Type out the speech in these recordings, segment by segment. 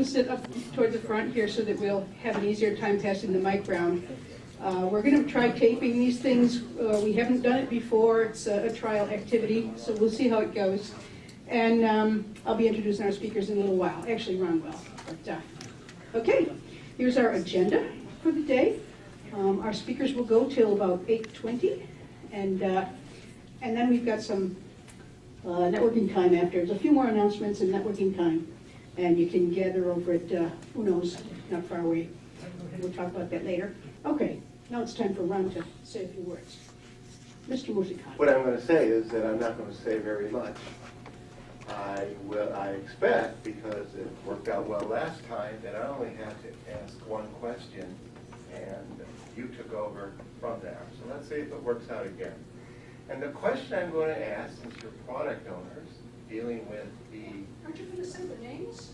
to sit up toward the front here so that we'll have an easier time passing the mic round. We're going to try taping these things. We haven't done it before. It's a trial activity, so we'll see how it goes. And I'll be introducing our speakers in a little while. Actually, Ron will. But, okay, here's our agenda for the day. Our speakers will go till about 8:20, and then we've got some networking time after. There's a few more announcements and networking time, and you can gather over at who knows, not far away. We'll talk about that later. Okay, now it's time for Ron to say a few words. Mr. Musikant. What I'm going to say is that I'm not going to say very much. I expect, because it worked out well last time, that I only had to ask one question, and you took over from there. So let's see if it works out again. And the question I'm going to ask, since you're product owners dealing with the... Aren't you going to say the names?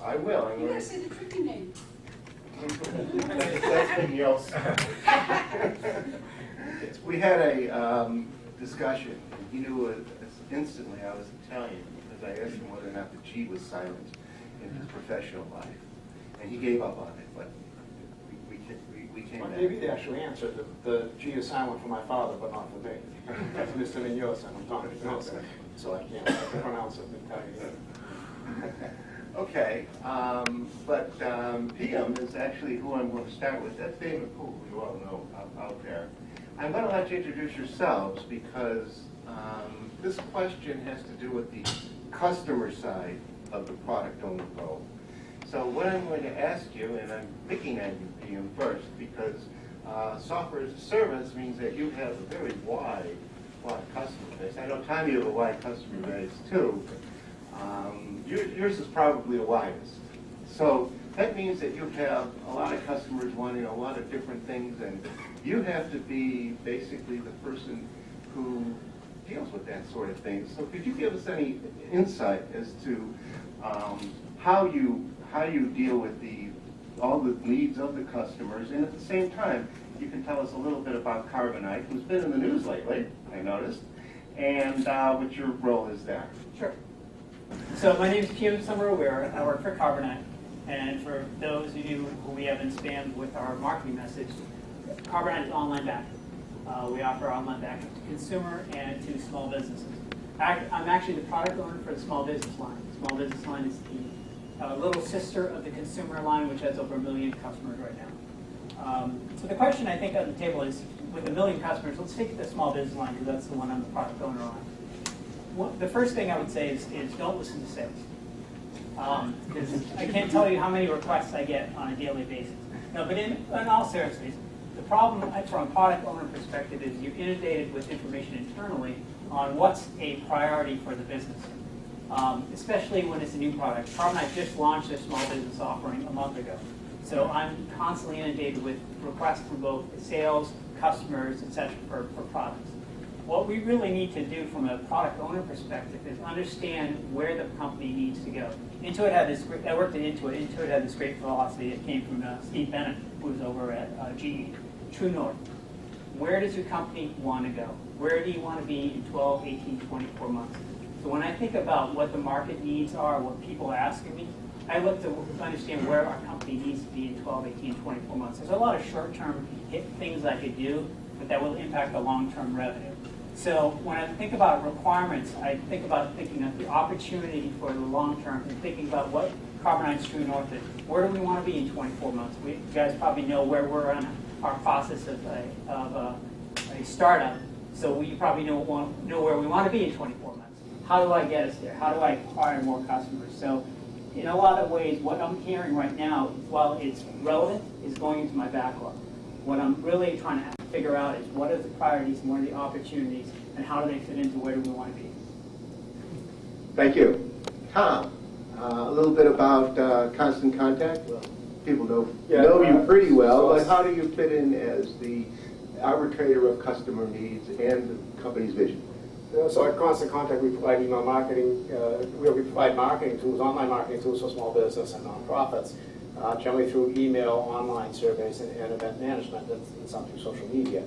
I will. You got to say the tricky name. That's Vigneault's. We had a discussion. He knew instantly I was Italian because I asked him whether or not the G was silent in his professional life, and he gave up on it. But we came back. Maybe the actual answer: the G is silent for my father, but not for me. That's Mr. Vigneault, and I'm Tony Vigneault, so I can't pronounce it in Italian. Okay, but PM is actually who I'm going to start with. That's David Poole, who you all know out there. I'm going to let you introduce yourselves because this question has to do with the customer side of the product owner role. So what I'm going to ask you, and I'm picking on you, PM, first, because software as a service means that you have a very wide customer base. I know, Tom, you have a wide customer base, too. Yours is probably the widest. So that means that you have a lot of customers wanting a lot of different things, and you have to be basically the person who deals with that sort of thing. So could you give us any insight as to how you deal with all the needs of the customers, and at the same time, you can tell us a little bit about Carbonite, who's been in the news lately, I noticed, and what your role is there. Sure. So my name is Kim Summer-Aware. I work for Carbonite. And for those of you who we haven't spammed with our marketing message, Carbonite is online backup. We offer online backup to consumer and to small businesses. I'm actually the product owner for the small business line. The small business line is the little sister of the consumer line, which has over 1 million customers right now. So the question I think on the table is, with 1 million customers, let's take the small business line because that's the one I'm the product owner on. The first thing I would say is don't listen to sales. Because I can't tell you how many requests I get on a daily basis. No, but in all seriousness, the problem from a product owner perspective is you're inundated with information internally on what's a priority for the business, especially when it's a new product. Carbonite just launched their small business offering a month ago. So I'm constantly inundated with requests from both sales, customers, etc. for products. What we really need to do from a product owner perspective is understand where the company needs to go. Intuit had this great, I worked at Intuit. Intuit had this great philosophy that came from Steve Bennett, who was over at GE, True North. Where does your company want to go? Where do you want to be in 12, 18, 24 months? So when I think about what the market needs are, what people are asking me, I look to understand where our company needs to be in 12, 18, 24 months. There's a lot of short-term things I could do, but that will impact the long-term revenue. So when I think about requirements, I think about thinking of the opportunity for the long term and thinking about what Carbonite's True North is. Where do we want to be in 24 months? You guys probably know where we're on our process of a startup, so you probably know where we want to be in 24 months. How do I get us there? How do I acquire more customers? So in a lot of ways, what I'm hearing right now, while it's relevant, is going into my backlog. What I'm really trying to figure out is what are the priorities and what are the opportunities and how do they fit into where do we want to be. Thank you. Tom, a little bit about Constant Contact. Well, people know you pretty well, but how do you fit in as the arbitrator of customer needs and the company's vision? So at Constant Contact, we provide email marketing. We provide marketing tools, online marketing tools for small business and nonprofits, generally through email, online surveys, and event management, and some through social media.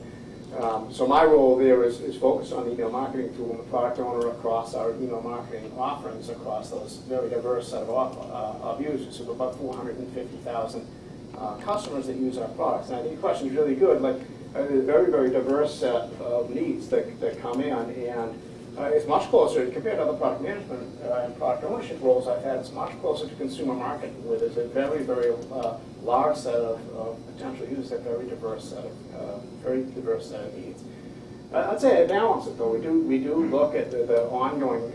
So my role there is focused on the email marketing tool and the product owner across our email marketing offerings across those very diverse set of users. So about 450,000 customers that use our products. And I think the question is really good. Like, a very, very diverse set of needs that come in, and it's much closer, compared to other product management and product ownership roles I've had, it's much closer to consumer marketing, where there's a very, very large set of potential users, a very diverse set of needs. I'd say I balance it, though. We do look at the ongoing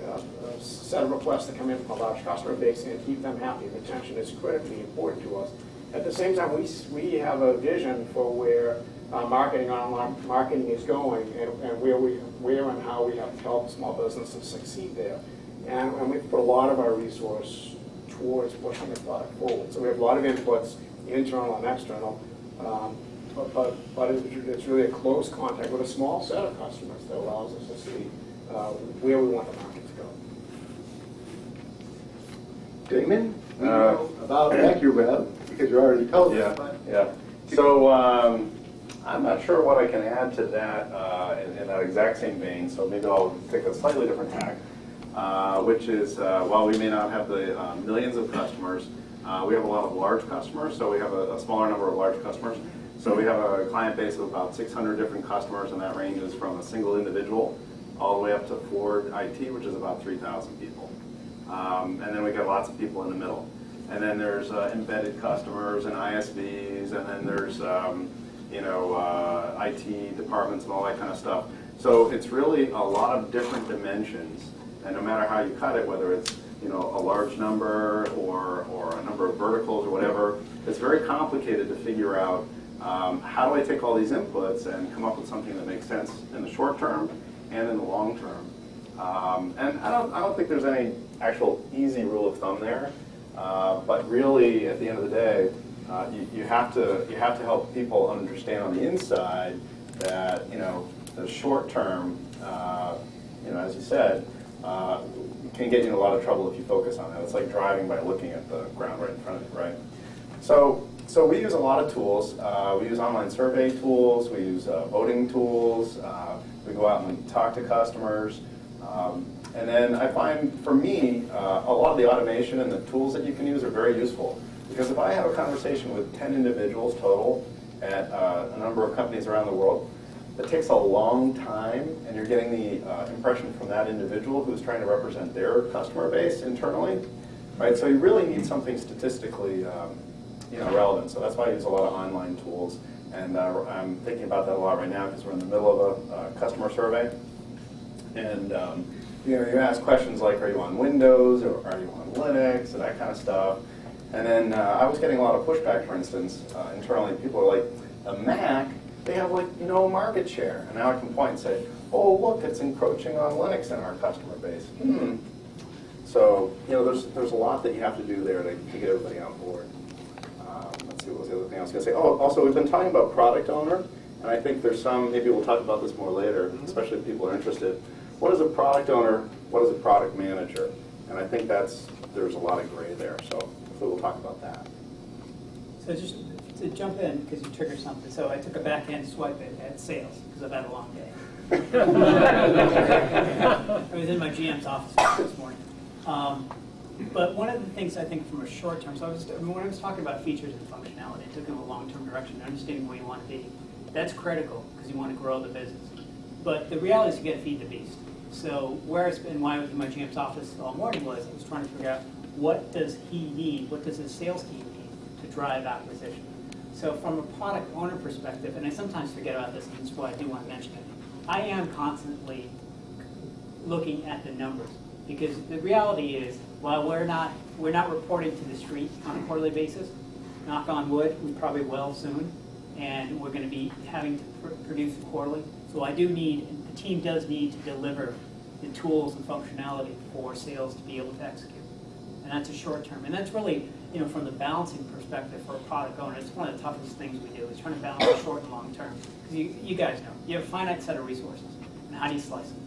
set of requests that come in from a large customer base and keep them happy. Retention is critically important to us. At the same time, we have a vision for where online marketing is going, and where and how we have to help small businesses succeed there. And we put a lot of our resource towards pushing the product forward. So we have a lot of inputs, internal and external, but it's really a close contact with a small set of customers that allows us to see where we want the market to go. Damon? About AccuWeb, because you already told us. but- Yeah. So I'm not sure what I can add to that in that exact same vein. So maybe I'll take a slightly different tack, which is while we may not have the millions of customers, we have a lot of large customers. So we have a smaller number of large customers. So we have a client base of about 600 different customers, and that ranges from a single individual all the way up to Ford IT, which is about 3,000 people. And then we got lots of people in the middle. And then there's embedded customers and ISVs, and then there's IT departments and all that kind of stuff. So it's really a lot of different dimensions, and no matter how you cut it, whether it's a large number or a number of verticals or whatever, it's very complicated to figure out how do I take all these inputs and come up with something that makes sense in the short term and in the long term. And I don't think there's any actual easy rule of thumb there. But really, at the end of the day, you have to help people understand on the inside that the short term, as you said, can get you in a lot of trouble if you focus on that. It's like driving by looking at the ground right in front of you, right? So we use a lot of tools. We use online survey tools. We use voting tools. We go out and talk to customers. And then I find, for me, a lot of the automation and the tools that you can use are very useful. Because if I have a conversation with 10 individuals total at a number of companies around the world, it takes a long time, and you're getting the impression from that individual who's trying to represent their customer base internally, right? So you really need something statistically relevant. So that's why I use a lot of online tools. And I'm thinking about that a lot right now because we're in the middle of a customer survey. And you ask questions like, are you on Windows or are you on Linux and that kind of stuff. And then I was getting a lot of pushback, for instance, internally. People are like, a Mac, they have like no market share. And now I can point and say, oh, look, it's encroaching on Linux in our customer base. So, there's a lot that you have to do there to get everybody on board. Let's see, what was the other thing I was going to say? Oh, also, we've been talking about product owner. And I think there's maybe we'll talk about this more later, especially if people are interested. What is a product owner? What is a product manager? And I think there's a lot of gray there. So hopefully we'll talk about that. So just to jump in, because you triggered something, so I took a backhand swipe at sales, because I've had a long day. I was in my GM's office this morning. But one of the things I think from a short term, so when I was talking about features and functionality, I took in a long-term direction, understanding where you want to be. That's critical, because you want to grow the business. But the reality is you got to feed the beast. So where it's been, why I was in my GM's office all morning was I was trying to figure out what does he need, what does his sales team need to drive acquisition. So from a product owner perspective, and I sometimes forget about this, and that's why I do want to mention it, I am constantly looking at the numbers. Because the reality is, while we're not reporting to the street on a quarterly basis, knock on wood, we probably will soon, and we're going to be having to produce quarterly. So I do need, the team does need to deliver the tools and functionality for sales to be able to execute. And that's a short term. And that's really, from the balancing perspective for a product owner, it's one of the toughest things we do, is trying to balance the short and long term. Because you guys know, you have a finite set of resources. And how do you slice them?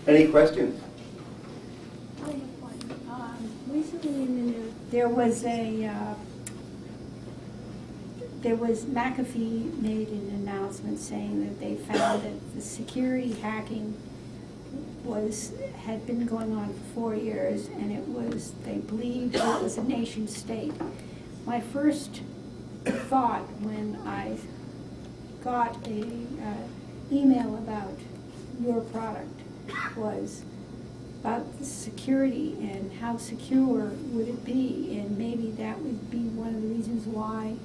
Any questions? I have one. Recently in the news, there was there was, McAfee made an announcement saying that they found that the security hacking had been going on for 4 years, and they believed it was a nation state. My first thought when I got a email about your product was about the security and how secure would it be, and maybe that would be one of the reasons why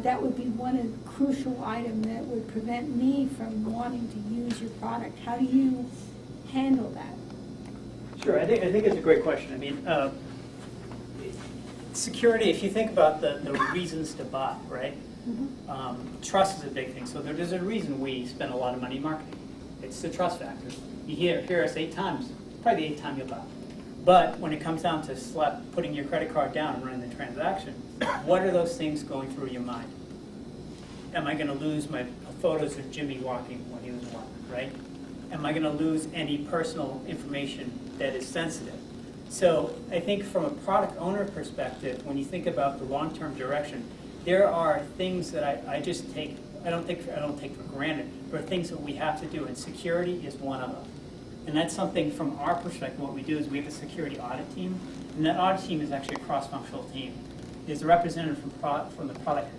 that would be one crucial item that would prevent me from wanting to use your product. How do you handle that? Sure, I think it's a great question. I mean, security, if you think about the reasons to buy, right? Trust is a big thing. So there's a reason we spend a lot of money in marketing. It's the trust factor. You hear us 8 times, probably the 8th time you'll buy. But when it comes down to putting your credit card down and running the transaction, what are those things going through your mind? Am I going to lose my photos of Jimmy walking when he was walking, right? Am I going to lose any personal information that is sensitive? So I think from a product owner perspective, when you think about the long-term direction, there are things that I don't take for granted, but are things that we have to do, and security is one of them. And that's something from our perspective, what we do is we have a security audit team, and that audit team is actually a cross-functional team. There's a representative from the product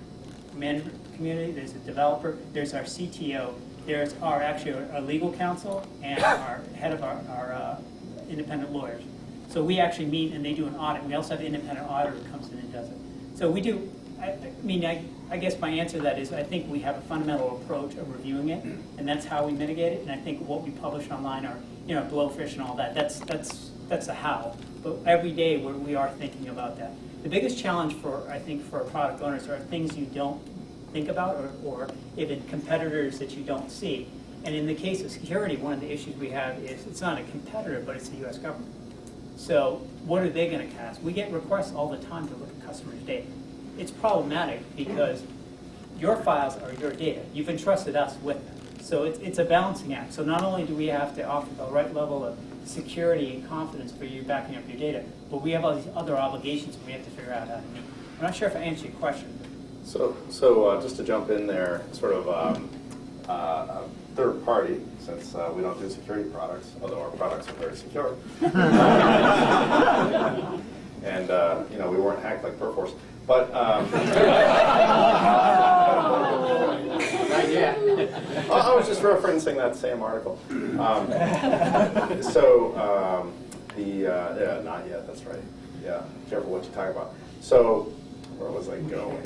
management community, there's a developer, there's our CTO, there's our legal counsel, and our head of our independent lawyers. So we actually meet and they do an audit. We also have an independent auditor who comes in and does it. So we do, I guess my answer to that is I think we have a fundamental approach of reviewing it, and that's how we mitigate it. And I think what we publish online are, Blowfish and all that. That's a how. But every day we are thinking about that. The biggest challenge for product owners are things you don't think about, or even competitors that you don't see. And in the case of security, one of the issues we have is it's not a competitor, but it's the U.S. government. So what are they going to cast? We get requests all the time to look at customers' data. It's problematic because your files are your data. You've entrusted us with them. So it's a balancing act. So not only do we have to offer the right level of security and confidence for you backing up your data, but we have all these other obligations we have to figure out how to meet. I'm not sure if I answered your question. So just to jump in there, sort of a third party, since we don't do security products, although our products are very secure. And we weren't hacked like Perforce. But I was just referencing that same article. Not yet, that's right. Yeah, careful what you talk about. So, where was I going?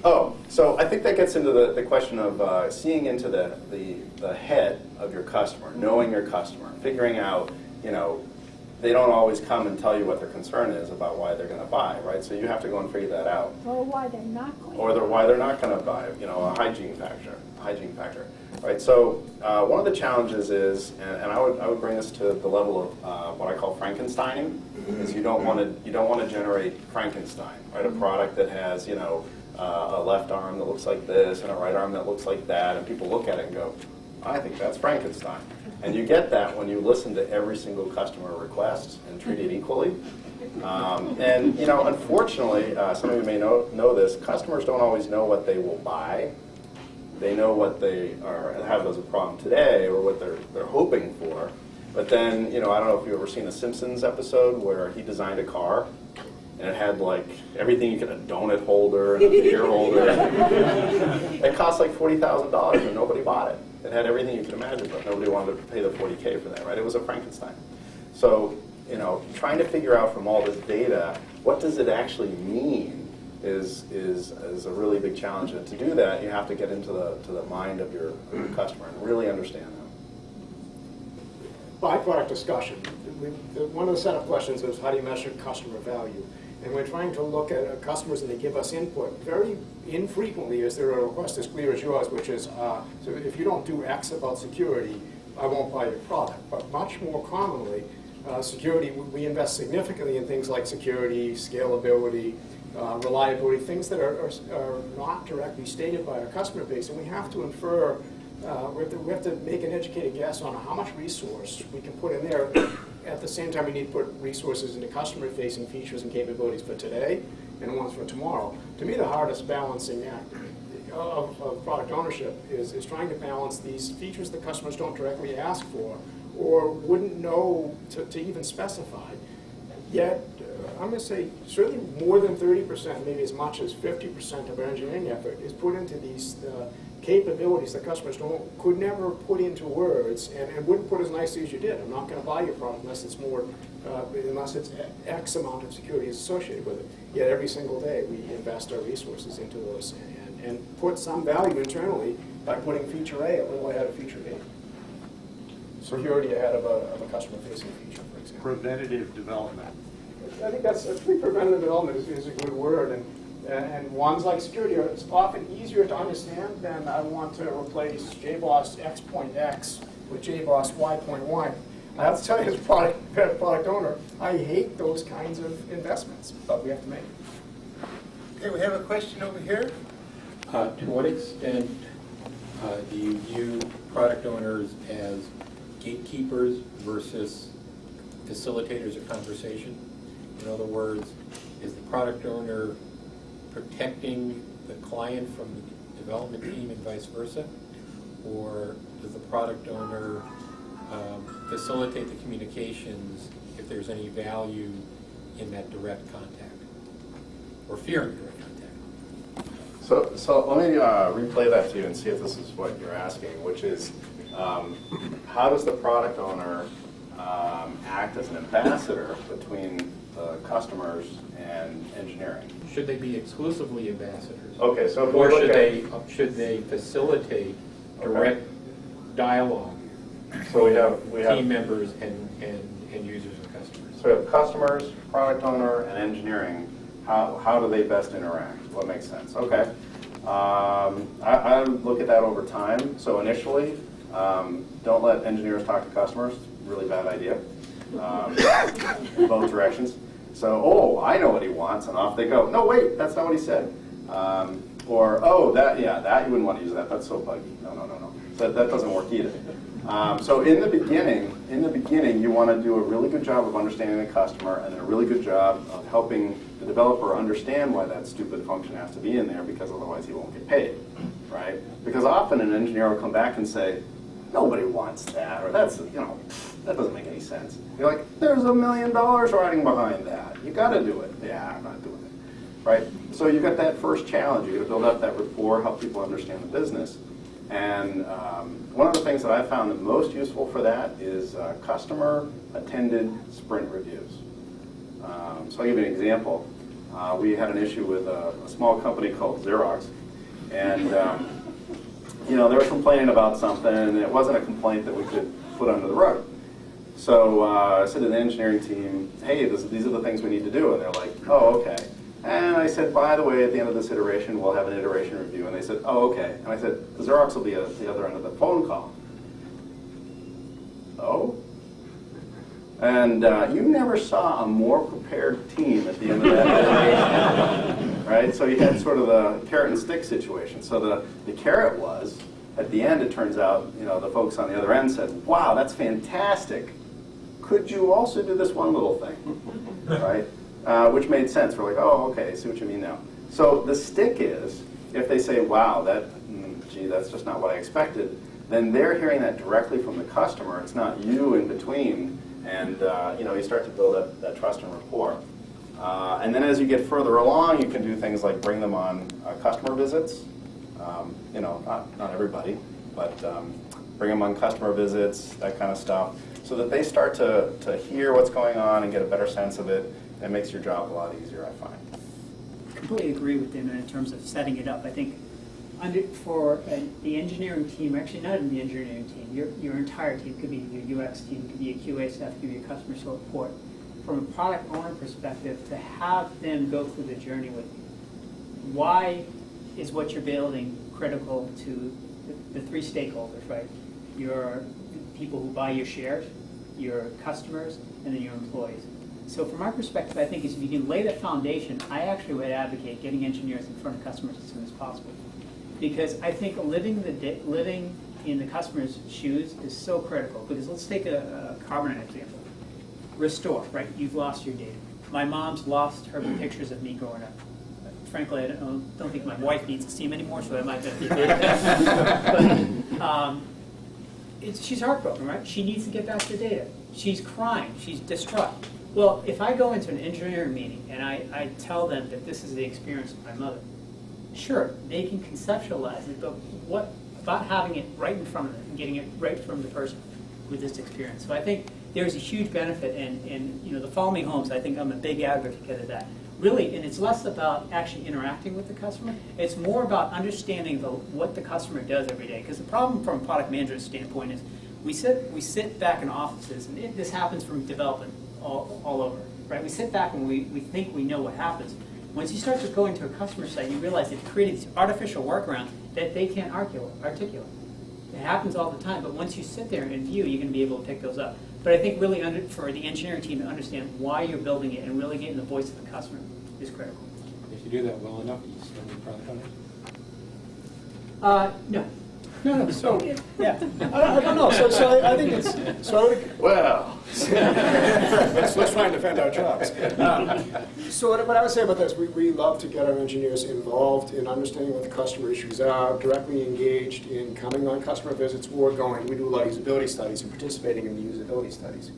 Oh, so I think that gets into the question of seeing into the head of your customer, knowing your customer, figuring out, they don't always come and tell you what their concern is about why they're going to buy, right? So you have to go and figure that out. Or why they're not going. Or why they're not going to buy, a hygiene factor, right? So one of the challenges is, and I would bring this to the level of what I call Frankensteining, is you don't want to generate Frankenstein, right? A product that has, a left arm that looks like this and a right arm that looks like that, and people look at it and go, I think that's Frankenstein. And you get that when you listen to every single customer request and treat it equally. Unfortunately, some of you may know this, customers don't always know what they will buy. They know what they have as a problem today or what they're hoping for. But then, I don't know if you've ever seen a Simpsons episode where he designed a car and it had like everything you could, a donut holder and a beer holder. It cost like $40,000 and nobody bought it. It had everything you could imagine, but nobody wanted to pay the $40K for that, right? It was a Frankenstein. So, trying to figure out from all this data, what does it actually mean is a really big challenge. And to do that, you have to get into the mind of your customer and really understand them. Byproduct discussion. One of the set of questions is how do you measure customer value? And we're trying to look at customers and they give us input. Very infrequently is there a request as clear as yours, which is, so if you don't do X about security, I won't buy your product. But much more commonly, security, we invest significantly in things like security, scalability, reliability, things that are not directly stated by our customer base. And we have to infer, we have to make an educated guess on how much resource we can put in there. At the same time, we need to put resources into customer-facing features and capabilities for today and one's for tomorrow. To me, the hardest balancing act of product ownership is trying to balance these features that customers don't directly ask for or wouldn't know to even specify. Yet, I'm going to say certainly more than 30%, maybe as much as 50% of our engineering effort is put into these capabilities that customers could never put into words and wouldn't put as nicely as you did. I'm not going to buy your product unless it's more, unless it's X amount of security is associated with it. Yet every single day we invest our resources into those and put some value internally by putting feature A a little ahead of feature B. Security ahead of a customer-facing feature, for example. Preventative development. I think I think preventative development is a good word, and ones like security are often easier to understand than I want to replace JBoss X.X with JBoss Y.Y. I have to tell you, as a product owner, I hate those kinds of investments, but we have to make them. Okay, we have a question over here. To what extent do you view product owners as gatekeepers versus facilitators of conversation? In other words, is the product owner protecting the client from the development team and vice versa? Or does the product owner facilitate the communications if there's any value in that direct contact or fear of direct contact? So let me replay that to you and see if this is what you're asking, which is how does the product owner act as an ambassador between the customers and engineering? Should they be exclusively ambassadors? Okay, so if we Or look should they facilitate direct dialogue so we have team members and users and customers? So we have customers, product owner, and engineering. How do they best interact? What makes sense? Okay. I look at that over time. So initially, don't let engineers talk to customers. Really bad idea. Both directions. So, oh, I know what he wants, and off they go. No, wait, that's not what he said. Or, oh, that you wouldn't want to use that. That's so buggy. No. So that doesn't work either. So in the beginning, you want to do a really good job of understanding the customer, and then a really good job of helping the developer understand why that stupid function has to be in there, because otherwise he won't get paid, right? Because often an engineer will come back and say, nobody wants that, or that's, that doesn't make any sense. You're like, there's $1 million riding behind that. You got to do it. Yeah, I'm not doing it, right? So you got that first challenge. You got to build up that rapport, help people understand the business. And one of the things that I found the most useful for that is customer-attended sprint reviews. So I'll give you an example. We had an issue with a small company called Xerox, and they were complaining about something, and it wasn't a complaint that we could put under the rug. So I said to the engineering team, hey, these are the things we need to do, and they're like, oh, okay. And I said, by the way, at the end of this iteration, we'll have an iteration review. And they said, oh, okay. And I said, Xerox will be at the other end of the phone call. Oh? And you never saw a more prepared team at the end of that iteration, right? So you had sort of the carrot and stick situation. So the carrot was, at the end, it turns out, the folks on the other end said, wow, that's fantastic. Could you also do this one little thing, right? Which made sense. We're like, oh, okay, I see what you mean now. So the stick is, if they say, wow, that's just not what I expected, then they're hearing that directly from the customer. It's not you in between. And you start to build up that trust and rapport. And then as you get further along, you can do things like bring them on customer visits. Not everybody, but bring them on customer visits, that kind of stuff, so that they start to hear what's going on and get a better sense of it. It makes your job a lot easier, I find. I completely agree with him in terms of setting it up. I think for the engineering team, actually not even the engineering team, your entire team, could be your UX team, could be a QA staff, could be a customer support. From a product owner perspective, to have them go through the journey with you. Why is what you're building critical to the three stakeholders, right? Your people who buy your shares, your customers, and then your employees. So from my perspective, I think is if you can lay that foundation, I actually would advocate getting engineers in front of customers as soon as possible. Because I think living in the customer's shoes is so critical. Because let's take a Carbonet example. Restore, right? You've lost your data. My mom's lost her pictures of me growing up. Frankly, I don't think my wife needs to see them anymore, so that might be but, she's heartbroken, right? She needs to get back to data. She's crying. She's distraught. Well, if I go into an engineering meeting and I tell them that this is the experience of my mother, sure, they can conceptualize it, but what about having it right in front of them and getting it right from the person with this experience? So I think there's a huge benefit in the Follow Me Homes. I think I'm a big advocate of that. Really, and it's less about actually interacting with the customer. It's more about understanding what the customer does every day. Because the problem from a product manager's standpoint is we sit back in offices, and this happens from development all over, right? We sit back and we think we know what happens. Once you start to go into a customer site, you realize they've created these artificial workarounds that they can't articulate. It happens all the time, but once you sit there and view, you're going to be able to pick those up. But I think really for the engineering team to understand why you're building it and really getting the voice of the customer is critical. If you do that well enough, you still need product owners? No. So, Yeah. I don't know, so I think it's, Well, let's try and defend our jobs. So what I would say about this, we love to get our engineers involved in understanding what the customer issues are, directly engaged in coming on customer visits or we do a lot of usability studies and participating in the usability studies.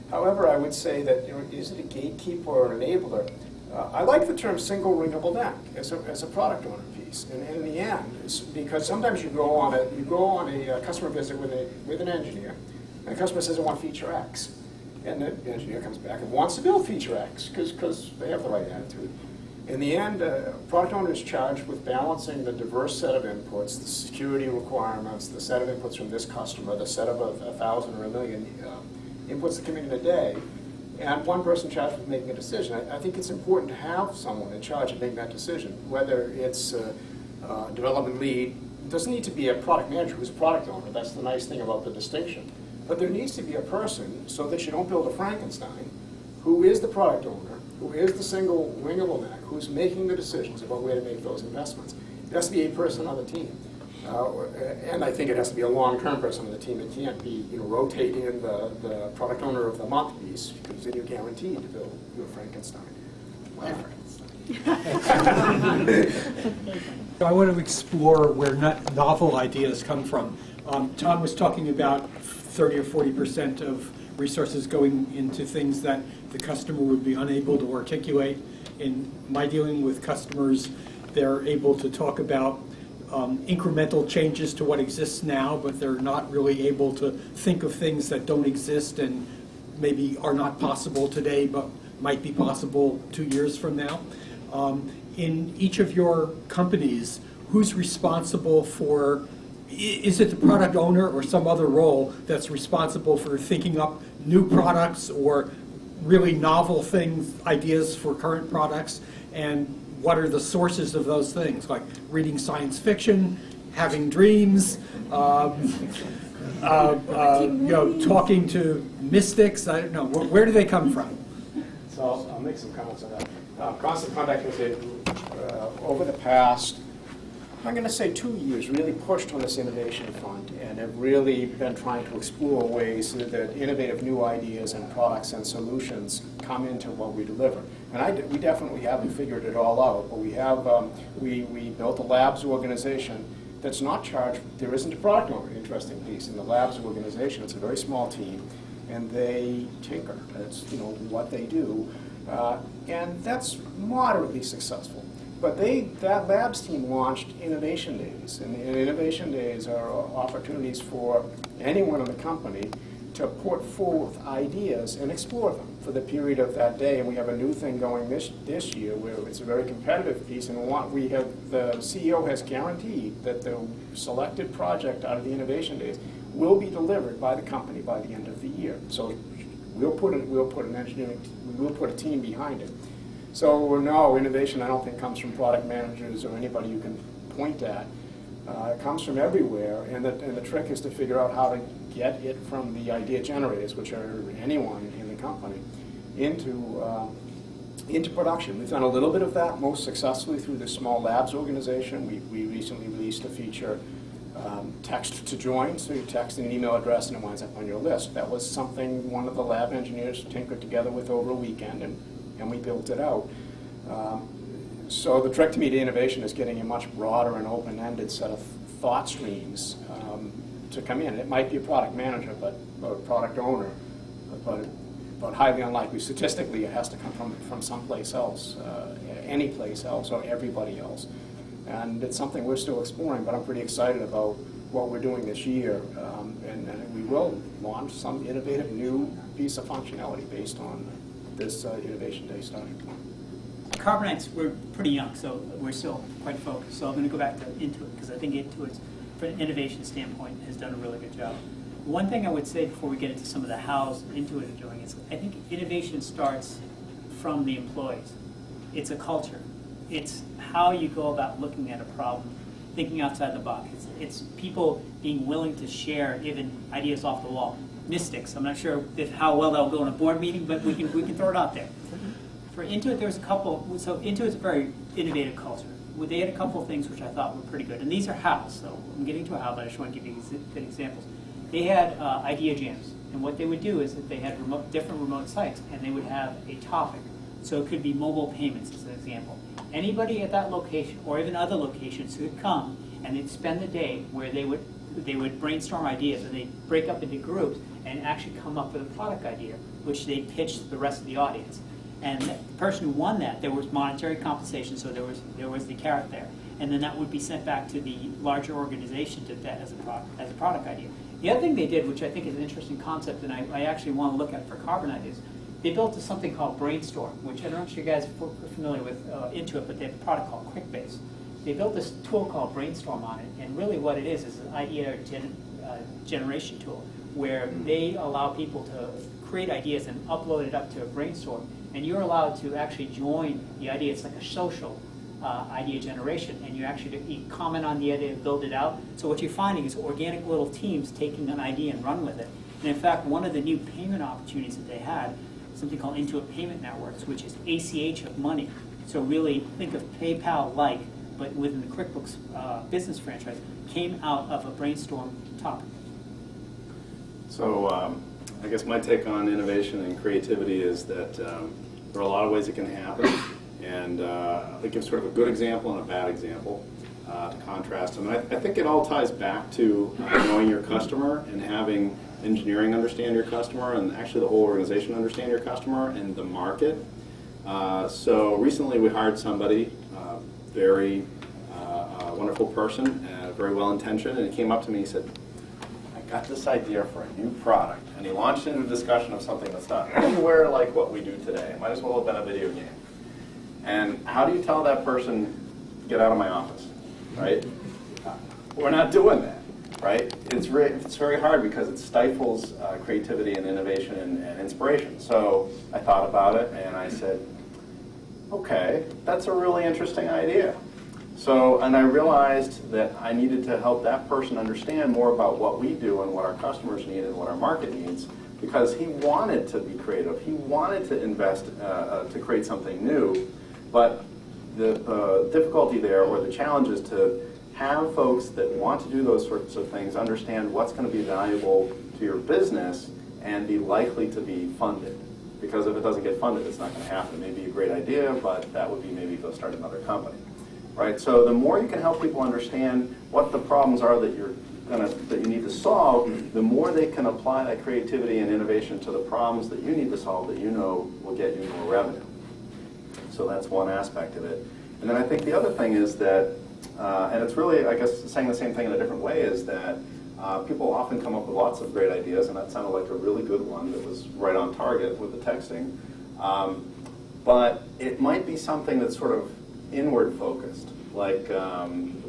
However, I would say that, is it a gatekeeper or an enabler? I like the term single ringable neck as a product owner piece, and in the end, because sometimes you go on a customer visit with an engineer, and the customer says, I want feature X. And the engineer comes back and wants to build feature X because they have the right attitude. In the end, product owner is charged with balancing the diverse set of inputs, the security requirements, the set of inputs from this customer, the set of 1,000 or 1,000,000 inputs that come in a day, and one person charged with making a decision. I think it's important to have someone in charge of making that decision, whether it's a development lead. It doesn't need to be a product manager who's a product owner. That's the nice thing about the distinction. But there needs to be a person, so that you don't build a Frankenstein, who is the product owner, who is the single ringable neck, who's making the decisions about where to make those investments. It has to be a person on the team. And I think it has to be a long-term person on the team. It can't be rotate in the product owner of the month piece, because then you're guaranteed to build your Frankenstein. I want to explore where novel ideas come from. Tom was talking about 30 or 40% of resources going into things that the customer would be unable to articulate. In my dealing with customers, they're able to talk about incremental changes to what exists now, but they're not really able to think of things that don't exist and maybe are not possible today, but might be possible 2 years from now. In each of your companies, who's responsible for, is it the product owner or some other role that's responsible for thinking up new products or really novel things, ideas for current products, and what are the sources of those things, like reading science fiction, having dreams, talking to mystics? I don't know. Where do they come from? So I'll make some comments on that. Constant Contact has over the past, I'm going to say 2 years, really pushed on this innovation front and have really been trying to explore ways that innovative new ideas and products and solutions come into what we deliver. And we definitely haven't figured it all out, but we have, we built a labs organization that's not charged, there isn't a product owner, interesting piece. In the labs organization, it's a very small team, and they tinker. That's what they do. And that's moderately successful. But that labs team launched Innovation Days, and Innovation Days are opportunities for anyone in the company to put forth ideas and explore them for the period of that day. And we have a new thing going this year where it's a very competitive piece, and the CEO has guaranteed that the selected project out of the Innovation Days will be delivered by the company by the end of the year. So we'll put a team behind it. So no, innovation I don't think comes from product managers or anybody you can point at. It comes from everywhere, and the trick is to figure out how to get it from the idea generators, which are anyone in the company, into production. We've done a little bit of that, most successfully through the small labs organization. We recently released a feature, text to join, so you text an email address and it winds up on your list. That was something one of the lab engineers tinkered together with over a weekend and and we built it out. So the Direct to Media innovation is getting a much broader and open-ended set of thought streams to come in. It might be a product manager, or a product owner, but highly unlikely. Statistically, it has to come from someplace else, any place else, or everybody else. And it's something we're still exploring, but I'm pretty excited about what we're doing this year. And we will launch some innovative new piece of functionality based on this Innovation Day starting point. Carbonites, we're pretty young, so we're still quite focused. So I'm going to go back to Intuit, because I think Intuit, from an innovation standpoint, has done a really good job. One thing I would say before we get into some of the hows Intuit are doing is I think innovation starts from the employees. It's a culture. It's how you go about looking at a problem, thinking outside the box. It's people being willing to share even ideas off the wall. Mystics. I'm not sure how well that'll go in a board meeting, but we can throw it out there. For Intuit, there's a couple. So Intuit's a very innovative culture. They had a couple of things which I thought were pretty good, and these are hows. So I'm getting to a how, but I just want to give you good examples. They had idea jams, and what they would do is that they had different remote sites, and they would have a topic. So it could be mobile payments, as an example. Anybody at that location, or even other locations, could come and they'd spend the day where they would brainstorm ideas, and they'd break up into groups and actually come up with a product idea, which they pitched to the rest of the audience. And the person who won that, there was monetary compensation, so there was the carrot there. And then that would be sent back to the larger organization to vet as a product idea. The other thing they did, which I think is an interesting concept, and I actually want to look at for Carbonite, is they built something called Brainstorm, which I don't know if you guys are familiar with Intuit, but they have a product called QuickBase. They built this tool called Brainstorm on it, and really what it is an idea generation tool, where they allow people to create ideas and upload it up to a Brainstorm, and you're allowed to actually join the idea. It's like a social idea generation, and you comment on the idea, build it out. So what you're finding is organic little teams taking an idea and run with it. And in fact, one of the new payment opportunities that they had, something called Intuit Payment Networks, which is ACH of money. So really think of PayPal-like, but within the QuickBooks business franchise, came out of a Brainstorm topic. So I guess my take on innovation and creativity is that there are a lot of ways it can happen, and I'll give sort of a good example and a bad example to contrast them. And I think it all ties back to knowing your customer and having engineering understand your customer, and actually the whole organization understand your customer and the market. So recently we hired somebody, very wonderful person, very well intentioned, and he came up to me and he said, I got this idea for a new product, and he launched into a discussion of something that's not anywhere like what we do today. It might as well have been a video game. And how do you tell that person, get out of my office, right? We're not doing that, right? It's very hard because it stifles creativity and innovation and inspiration. So I thought about it and I said, okay, that's a really interesting idea. So, and I realized that I needed to help that person understand more about what we do and what our customers need and what our market needs, because he wanted to be creative. He wanted to invest to create something new, but the difficulty there, or the challenge, is to have folks that want to do those sorts of things understand what's going to be valuable to your business and be likely to be funded. Because if it doesn't get funded, it's not going to happen. It may be a great idea, but that would be maybe go start another company. Right? So the more you can help people understand what the problems are that that you need to solve, the more they can apply that creativity and innovation to the problems that you need to solve that you know will get you more revenue. So that's one aspect of it. And then I think the other thing is that, and it's really, I guess, saying the same thing in a different way, is that people often come up with lots of great ideas, and that sounded like a really good one that was right on target with the texting. But it might be something that's sort of inward focused. Like,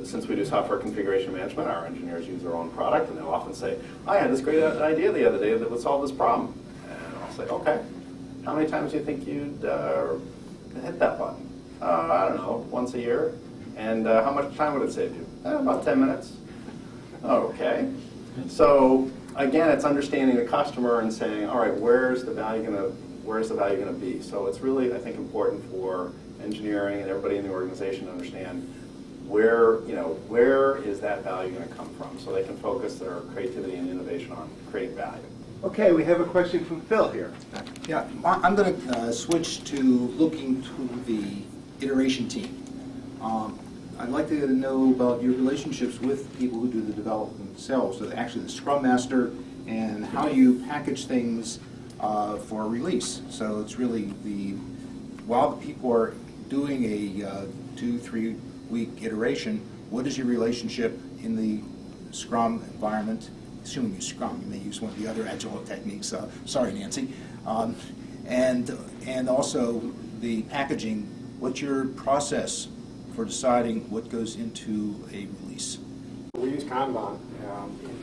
since we do software configuration management, our engineers use their own product, and they'll often say, I had this great idea the other day that would solve this problem. And I'll say, okay, how many times do you think you'd hit that button? I don't know, once a year. And how much time would it save you? About 10 minutes. Okay. So again, it's understanding the customer and saying, all right, where's the value going to be? So it's really, I think, important for engineering and everybody in the organization to understand where is that value going to come from, so they can focus their creativity and innovation on creating value. Okay, we have a question from Phil here. Yeah, I'm going to switch to looking to the iteration team. I'd like to know about your relationships with people who do the development themselves, so actually the Scrum Master, and how you package things for a release. So it's really while the people are doing a 2-3 week iteration, what is your relationship in the Scrum environment? Assuming you Scrum, you may use one of the other Agile techniques. Sorry, Nancy. And also the packaging. What's your process for deciding what goes into a release? We use Kanban.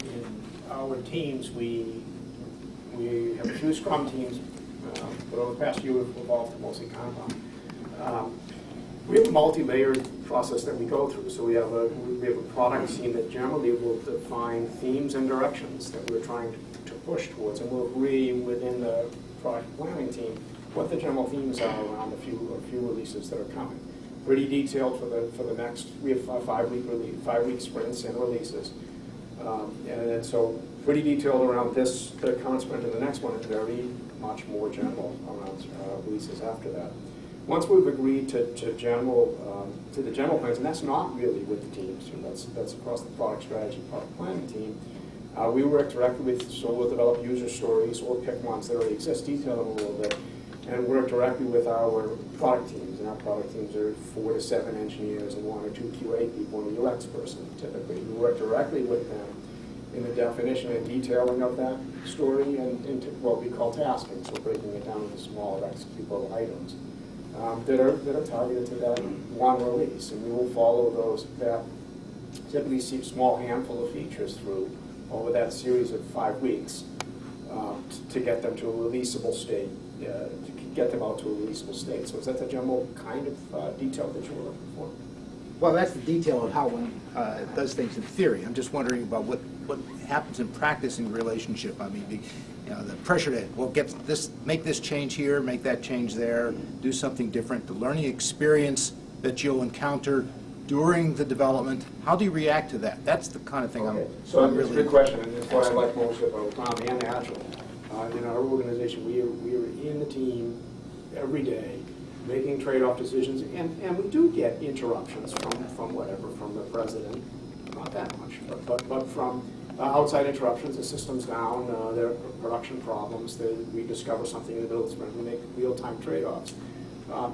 In our teams, we have a few Scrum teams, but over the past year we've evolved to mostly Kanban. We have a multi-layered process that we go through. So we have a product team that generally will define themes and directions that we're trying to push towards, and we'll agree within the product planning team what the general themes are around a few releases that are coming. Pretty detailed for the next. We have 5-week sprints and releases, and so pretty detailed around this, the current sprint and the next one, and very much more general around releases after that. Once we've agreed to the general plans, and that's not really with the teams, that's across the product strategy, product planning team, we work directly with, so we'll develop user stories or pick ones that already exist, detail them a little bit, and work directly with our product teams. And our product teams are 4 to 7 engineers and 1 or 2 QA people and a UX person, typically. We work directly with them in the definition and detailing of that story and into what we call tasking, so breaking it down into smaller executable items that are targeted to that one release. And we will follow that typically small handful of features through over that series of 5 weeks to get them to a releasable state, to get them out to a releasable state. So is that the general kind of detail that you were looking for? Well, that's the detail of how one does things in theory. I'm just wondering about what happens in practice in relationship. I mean, the pressure to make this change here, make that change there, do something different. The learning experience that you'll encounter during the development. How do you react to that? That's the kind of thing I'm really. It's a good question, and that's what I like most about Scrum and Agile. In our organization, we are in the team every day, making trade-off decisions, and we do get interruptions from the president, not that much, but from outside interruptions. The system's down, there are production problems, we discover something in the middle of the sprint, we make real-time trade-offs.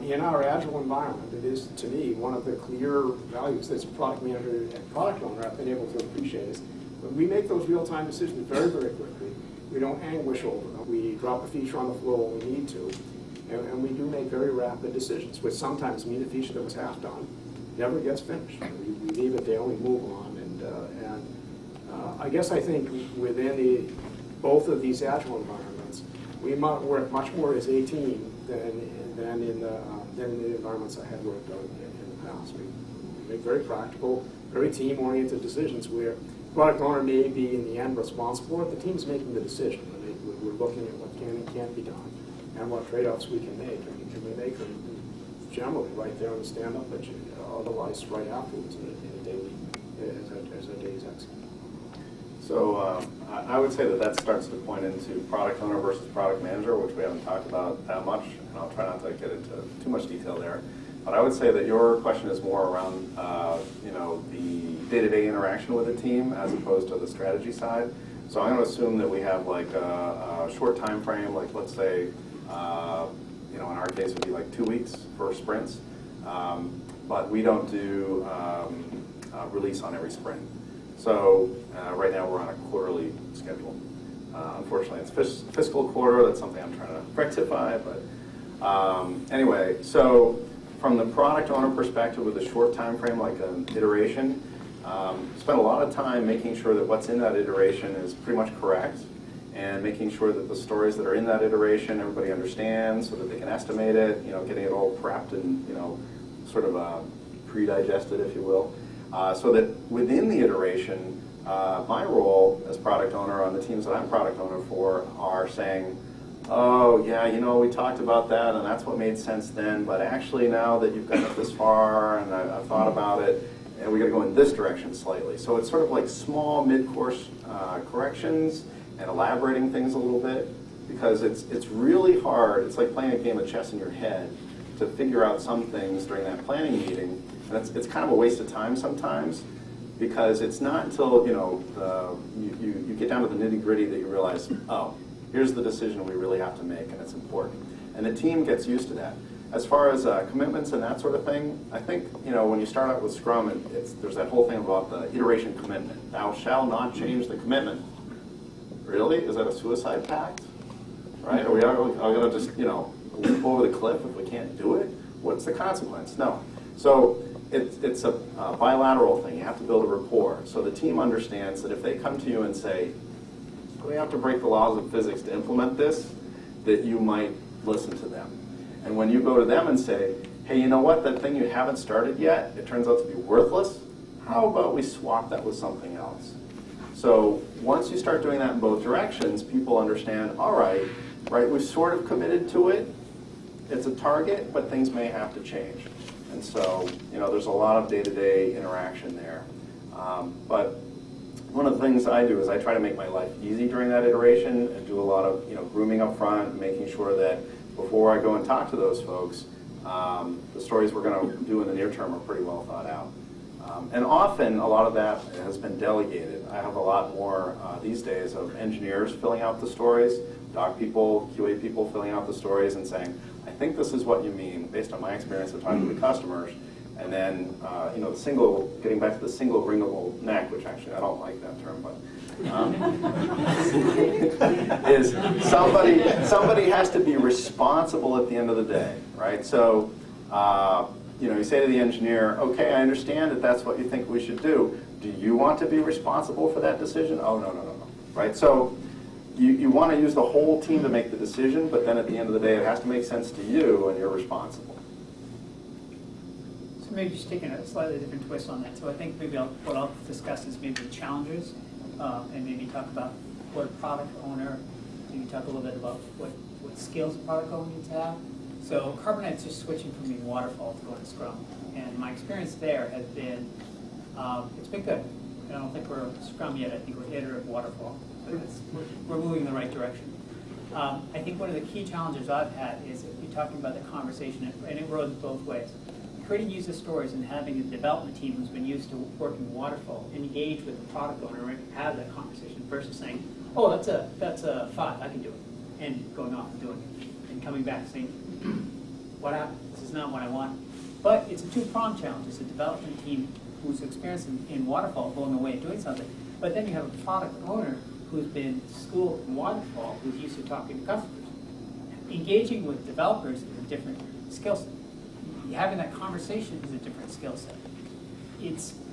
In our Agile environment, it is, to me, one of the clear values that as a product manager and product owner I've been able to appreciate is when we make those real-time decisions very, very quickly. We don't anguish over them. We drop a feature on the floor when we need to, and we do make very rapid decisions, which sometimes mean a feature that was half done never gets finished. We leave it there, we move on, and I guess I think within both of these Agile environments, we might work much more as a team than in the environments I had worked on in the past. We make very practical, very team-oriented decisions where product owner may be in the end responsible, but the team's making the decision. We're looking at what can and can't be done and what trade-offs we can make. And can we make them generally right there on the stand-up, but otherwise right afterwards in a daily, as our days execute. So I would say that starts to point into product owner versus product manager, which we haven't talked about that much, and I'll try not to get into too much detail there. But I would say that your question is more around the day-to-day interaction with the team as opposed to the strategy side. So I'm going to assume that we have like a short time frame, like let's say, in our case it would be like 2 weeks for sprints, but we don't do release on every sprint. So right now we're on a quarterly schedule. Unfortunately, it's fiscal quarter. That's something I'm trying to rectify. But anyway, so from the product owner perspective with a short time frame like an iteration, spend a lot of time making sure that what's in that iteration is pretty much correct, and making sure that the stories that are in that iteration everybody understands so that they can estimate it, getting it all prepped and sort of pre-digested, if you will. So that within the iteration, my role as product owner on the teams that I'm product owner for are saying, oh yeah, we talked about that and that's what made sense then, but actually now that you've gotten this far and I've thought about it, and we got to go in this direction slightly. So it's sort of like small mid-course corrections and elaborating things a little bit, because it's really hard. It's like playing a game of chess in your head to figure out some things during that planning meeting. And it's kind of a waste of time sometimes, because it's not until you get down to the nitty-gritty that you realize, oh, here's the decision we really have to make, and it's important. And the team gets used to that. As far as commitments and that sort of thing, I think when you start out with Scrum, there's that whole thing about the iteration commitment. Thou shalt not change the commitment. Really? Is that a suicide pact? Right? Are we going to just leap over the cliff if we can't do it? What's the consequence? No. So it's a bilateral thing. You have to build a rapport. So the team understands that if they come to you and say, we have to break the laws of physics to implement this, that you might listen to them. And when you go to them and say, hey, you know what, that thing you haven't started yet, it turns out to be worthless, how about we swap that with something else? So once you start doing that in both directions, people understand, all right, we've sort of committed to it, it's a target, but things may have to change. And so, there's a lot of day-to-day interaction there. But one of the things I do is I try to make my life easy during that iteration and do a lot of grooming up front, making sure that before I go and talk to those folks, the stories we're going to do in the near term are pretty well thought out. And often, a lot of that has been delegated. I have a lot more these days of engineers filling out the stories, doc people, QA people filling out the stories and saying, I think this is what you mean, based on my experience of talking to the customers. And then, getting back to the single wringable neck, which actually I don't like that term, but is somebody has to be responsible at the end of the day, right? So, you say to the engineer, okay, I understand that that's what you think we should do. Do you want to be responsible for that decision? Oh, no, right? So you want to use the whole team to make the decision, but then at the end of the day, it has to make sense to you, and you're responsible. So maybe just taking a slightly different twist on that. So I think maybe what I'll discuss is maybe the challenges, and maybe talk about what a product owner, maybe talk a little bit about what skills a product owner needs to have. So Carbonite's just switching from being waterfall to going to Scrum. And my experience there has been, it's been good. I don't think we're Scrum yet. I think we're iterative waterfall. But we're moving in the right direction. I think one of the key challenges I've had is if you're talking about the conversation, and it runs both ways. Creating user stories and having a development team who's been used to working waterfall engage with the product owner and have that conversation versus saying, oh, that's a 5, I can do it, and going off and doing it, and coming back and saying, what happened? This is not what I want. But it's a two-pronged challenge. It's a development team who's experienced in waterfall going away and doing something. But then you have a product owner who's been schooled in waterfall, who's used to talking to customers. Engaging with developers is a different skill set. Having that conversation is a different skill set.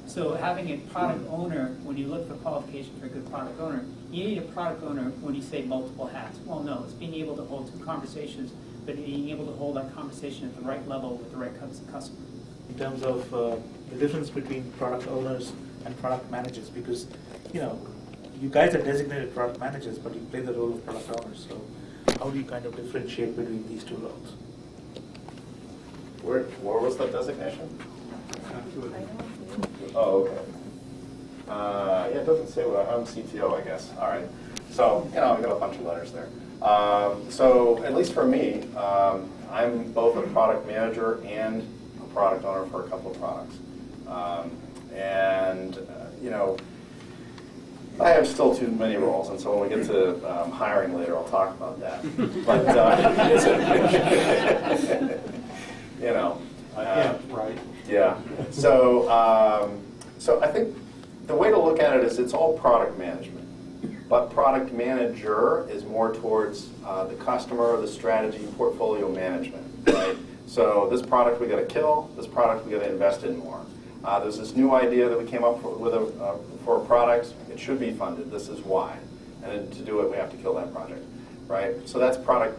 So having a product owner, when you look for qualification for a good product owner, you need a product owner when you say multiple hats. Well, no, it's being able to hold two conversations, but being able to hold that conversation at the right level with the right customer. In terms of the difference between product owners and product managers, because you guys are designated product managers, but you play the role of product owners. So how do you kind of differentiate between these two roles? Where was that designation? Oh, okay. Yeah, it doesn't say what I'm CTO, I guess. All right. So, I got a bunch of letters there. So, at least for me, I'm both a product manager and a product owner for a couple of products. I have still too many roles, and so when we get to hiring later, I'll talk about that. But, right. Yeah. So I think the way to look at it is it's all product management, but product manager is more towards the customer, the strategy, portfolio management, right? So this product we got to kill, this product we got to invest in more. There's this new idea that we came up with for a product. It should be funded. This is why. And to do it, we have to kill that project, right? So that's product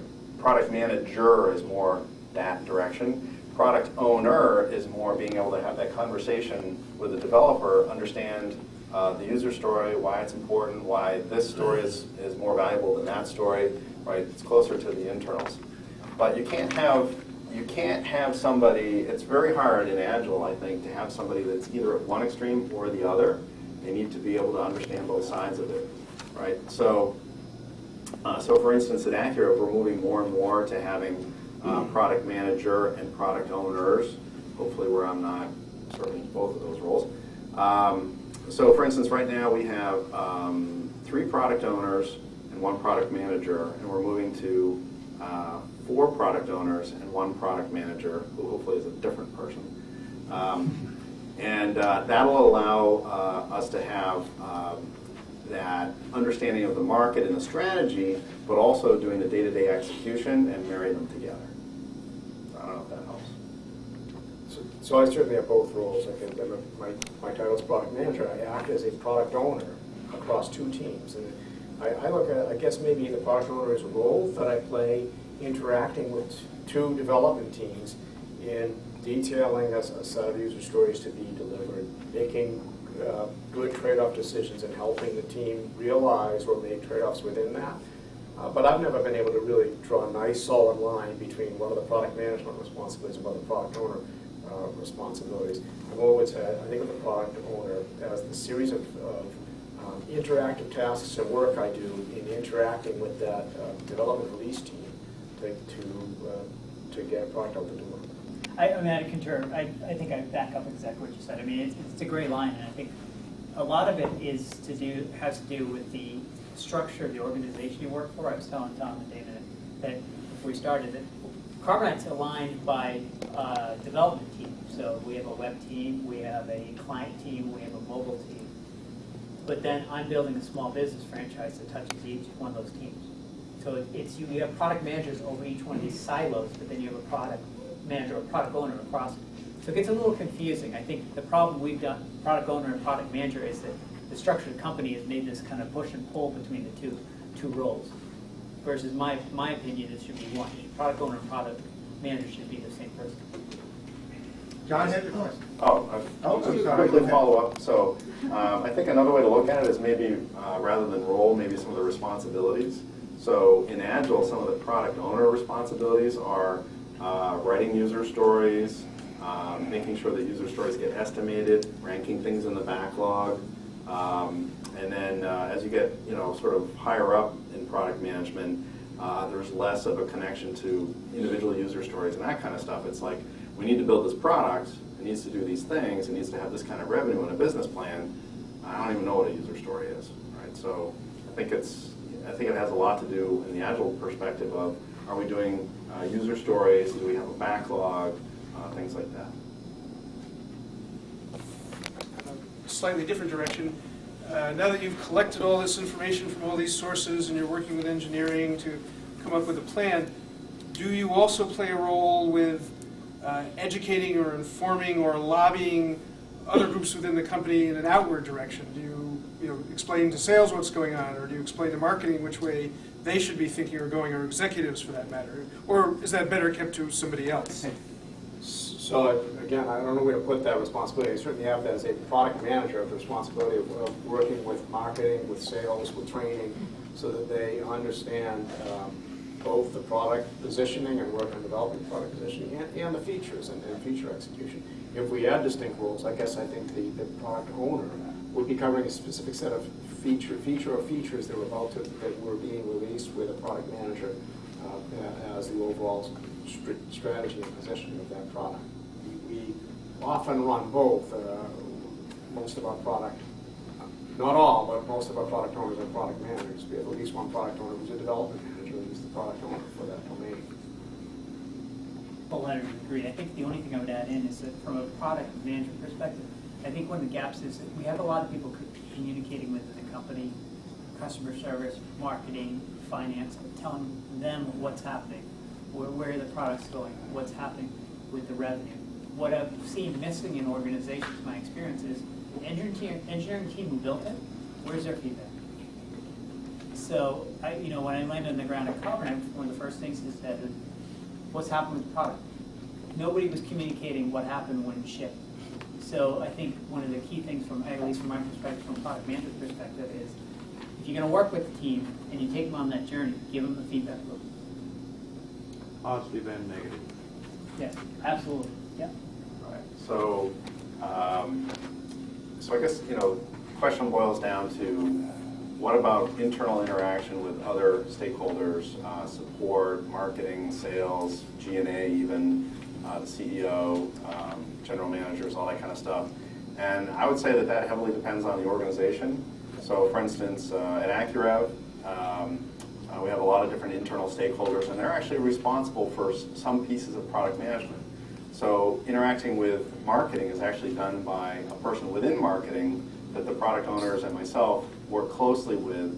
manager is more that direction. Product owner is more being able to have that conversation with the developer, understand the user story, why it's important, why this story is more valuable than that story, right? It's closer to the internals. But you can't have somebody, it's very hard in Agile, I think, to have somebody that's either at one extreme or the other. They need to be able to understand both sides of it, right? So So for instance, at Acura, we're moving more and more to having product manager and product owners, hopefully where I'm not serving both of those roles. So for instance, right now we have 3 product owners and 1 product manager, and we're moving to 4 product owners and 1 product manager, who hopefully is a different person. And that'll allow us to have that understanding of the market and the strategy, but also doing the day-to-day execution and marry them together. I don't know if that helps. So I certainly have both roles. I think that my title is product manager. I act as a product owner across 2 teams. And I look at, I guess maybe the product owner is a role that I play interacting with 2 development teams in detailing a set of user stories to be delivered, making good trade-off decisions and helping the team realize or make trade-offs within that. But I've never been able to really draw a nice solid line between what are the product management responsibilities and what are the product owner responsibilities. I've always had, I think of the product owner as the series of interactive tasks and work I do in interacting with that development release team to get a product out the door. I mean, I concur. I think I back up exactly what you said. I mean, it's a great line, and I think a lot of it has to do with the structure of the organization you work for. I was telling Tom and David that before we started that Carbonite's aligned by development team. So we have a web team, we have a client team, we have a mobile team. But then I'm building a small business franchise that touches each one of those teams. So it's you have product managers over each one of these silos, but then you have a product manager or product owner across it. So it gets a little confusing. I think the problem we've done, product owner and product manager, is that the structure of the company has made this kind of push and pull between the two roles. Versus my opinion, it should be one. Product owner and product manager should be the same person. John had the question. I'll just quickly follow up. So I think another way to look at it is maybe rather than role, maybe some of the responsibilities. So in Agile, some of the product owner responsibilities are writing user stories, making sure that user stories get estimated, ranking things in the backlog, and then as you get sort of higher up in product management, there's less of a connection to individual user stories and that kind of stuff. It's like, we need to build this product, it needs to do these things, it needs to have this kind of revenue and a business plan. I don't even know what a user story is, right? So I think it has a lot to do in the Agile perspective of, are we doing user stories, do we have a backlog, things like that. Slightly different direction. Now that you've collected all this information from all these sources and you're working with engineering to come up with a plan, do you also play a role with educating or informing or lobbying other groups within the company in an outward direction? Do you explain to sales what's going on, or do you explain to marketing which way they should be thinking or going, or executives for that matter? Or is that better kept to somebody else? So again, I don't know where to put that responsibility. I certainly have that as a product manager of the responsibility of working with marketing, with sales, with training, so that they understand both the product positioning and work on developing product positioning and the features and feature execution. If we add distinct roles, I guess I think the product owner would be covering a specific set of features that were being released with a product manager as the overall strategy and positioning of that product. We often run both. Most of our product, not all, but most of our product owners are product managers. We have at least one product owner who's a development manager who's the product owner for that domain. Well, Leonard agreed. I think the only thing I would add in is that from a product management perspective, I think one of the gaps is that we have a lot of people communicating with the company, customer service, marketing, finance, telling them what's happening, where the product's going, what's happening with the revenue. What I've seen missing in organizations, my experience is, the engineering team who built it, where's their feedback? So, when I landed on the ground at Carbonite, one of the first things is that what's happened with the product? Nobody was communicating what happened when it shipped. So I think one of the key things at least from my perspective, from a product management perspective, is if you're going to work with the team and you take them on that journey, give them the feedback loop. Positive and negative. Yes, absolutely. Yeah. Right. So I guess the question boils down to What about internal interaction with other stakeholders, support, marketing, sales, G&A even, the CEO, general managers, all that kind of stuff. And I would say that that heavily depends on the organization. So for instance, at Accurev, we have a lot of different internal stakeholders, and they're actually responsible for some pieces of product management. So interacting with marketing is actually done by a person within marketing that the product owners and myself work closely with,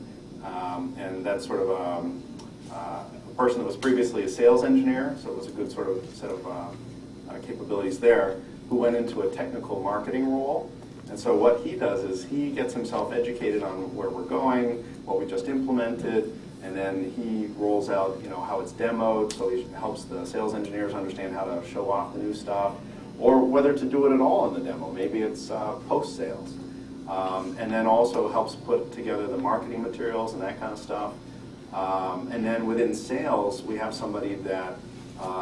and that's sort of a person that was previously a sales engineer, so it was a good sort of set of capabilities there, who went into a technical marketing role. And so what he does is he gets himself educated on where we're going, what we just implemented, and then he rolls out, how it's demoed, so he helps the sales engineers understand how to show off the new stuff, or whether to do it at all in the demo. Maybe it's post-sales. And then also helps put together the marketing materials and that kind of stuff. And then within sales, we have somebody that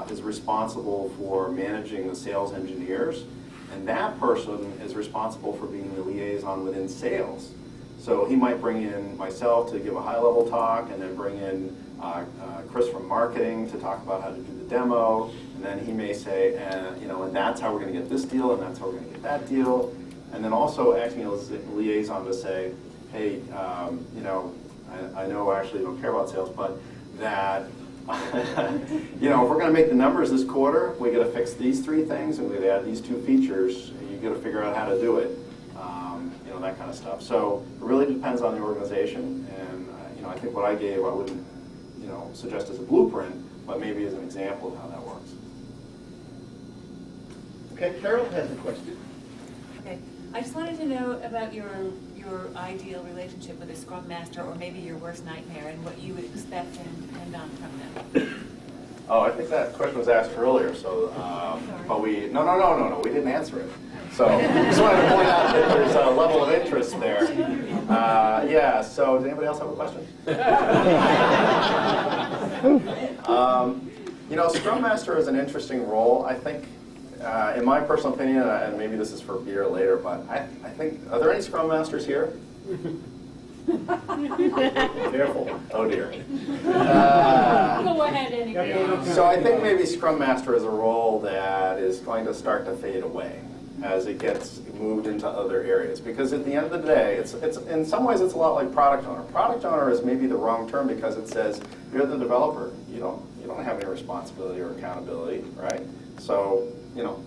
is responsible for managing the sales engineers, and that person is responsible for being the liaison within sales. So he might bring in myself to give a high-level talk, and then bring in Chris from marketing to talk about how to do the demo, and then he may say, and that's how we're going to get this deal, and that's how we're going to get that deal. And then also acting as a liaison to say, hey, I know actually you don't care about sales, but that, if we're going to make the numbers this quarter, we got to fix these 3 things, and we got to add these 2 features, and you got to figure out how to do it, that kind of stuff. So it really depends on the organization, and I think what I gave, I wouldn't, suggest as a blueprint, but maybe as an example of how that works. Okay, Carol has a question. Okay, I just wanted to know about your ideal relationship with a Scrum Master, or maybe your worst nightmare, and what you would expect and depend on from them. Oh, I think that question was asked earlier, so, but we, no, we didn't answer it. So, just wanted to point out that there's a level of interest there. Yeah, so does anybody else have a question? Scrum Master is an interesting role. I think, in my personal opinion, and maybe this is for beer later, but I think, are there any Scrum Masters here? Careful. Oh dear. Go ahead anyway. So I think maybe Scrum Master is a role that is going to start to fade away as it gets moved into other areas. Because at the end of the day, it's in some ways it's a lot like product owner. Product owner is maybe the wrong term because it says you're the developer. You don't have any responsibility or accountability, right? So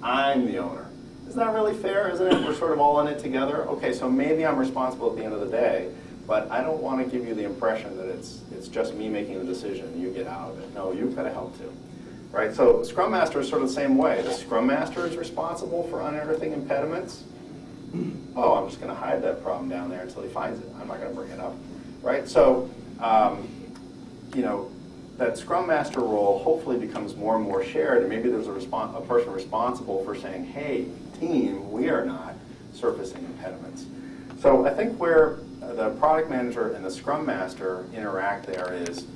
I'm the owner. Isn't that really fair? Isn't it? We're sort of all in it together. Okay, so maybe I'm responsible at the end of the day. But I don't want to give you the impression that it's just me making the decision and you get out of it. No, you've got to help too. Right? So Scrum Master is sort of the same way. The Scrum Master is responsible for unearthing impediments. Oh, I'm just going to hide that problem down there until he finds it. I'm not going to bring it up. Right? So, that Scrum Master role hopefully becomes more and more shared, and maybe there's a person responsible for saying, hey, team, we are not surfacing impediments. So I think where the product manager and the Scrum Master interact there is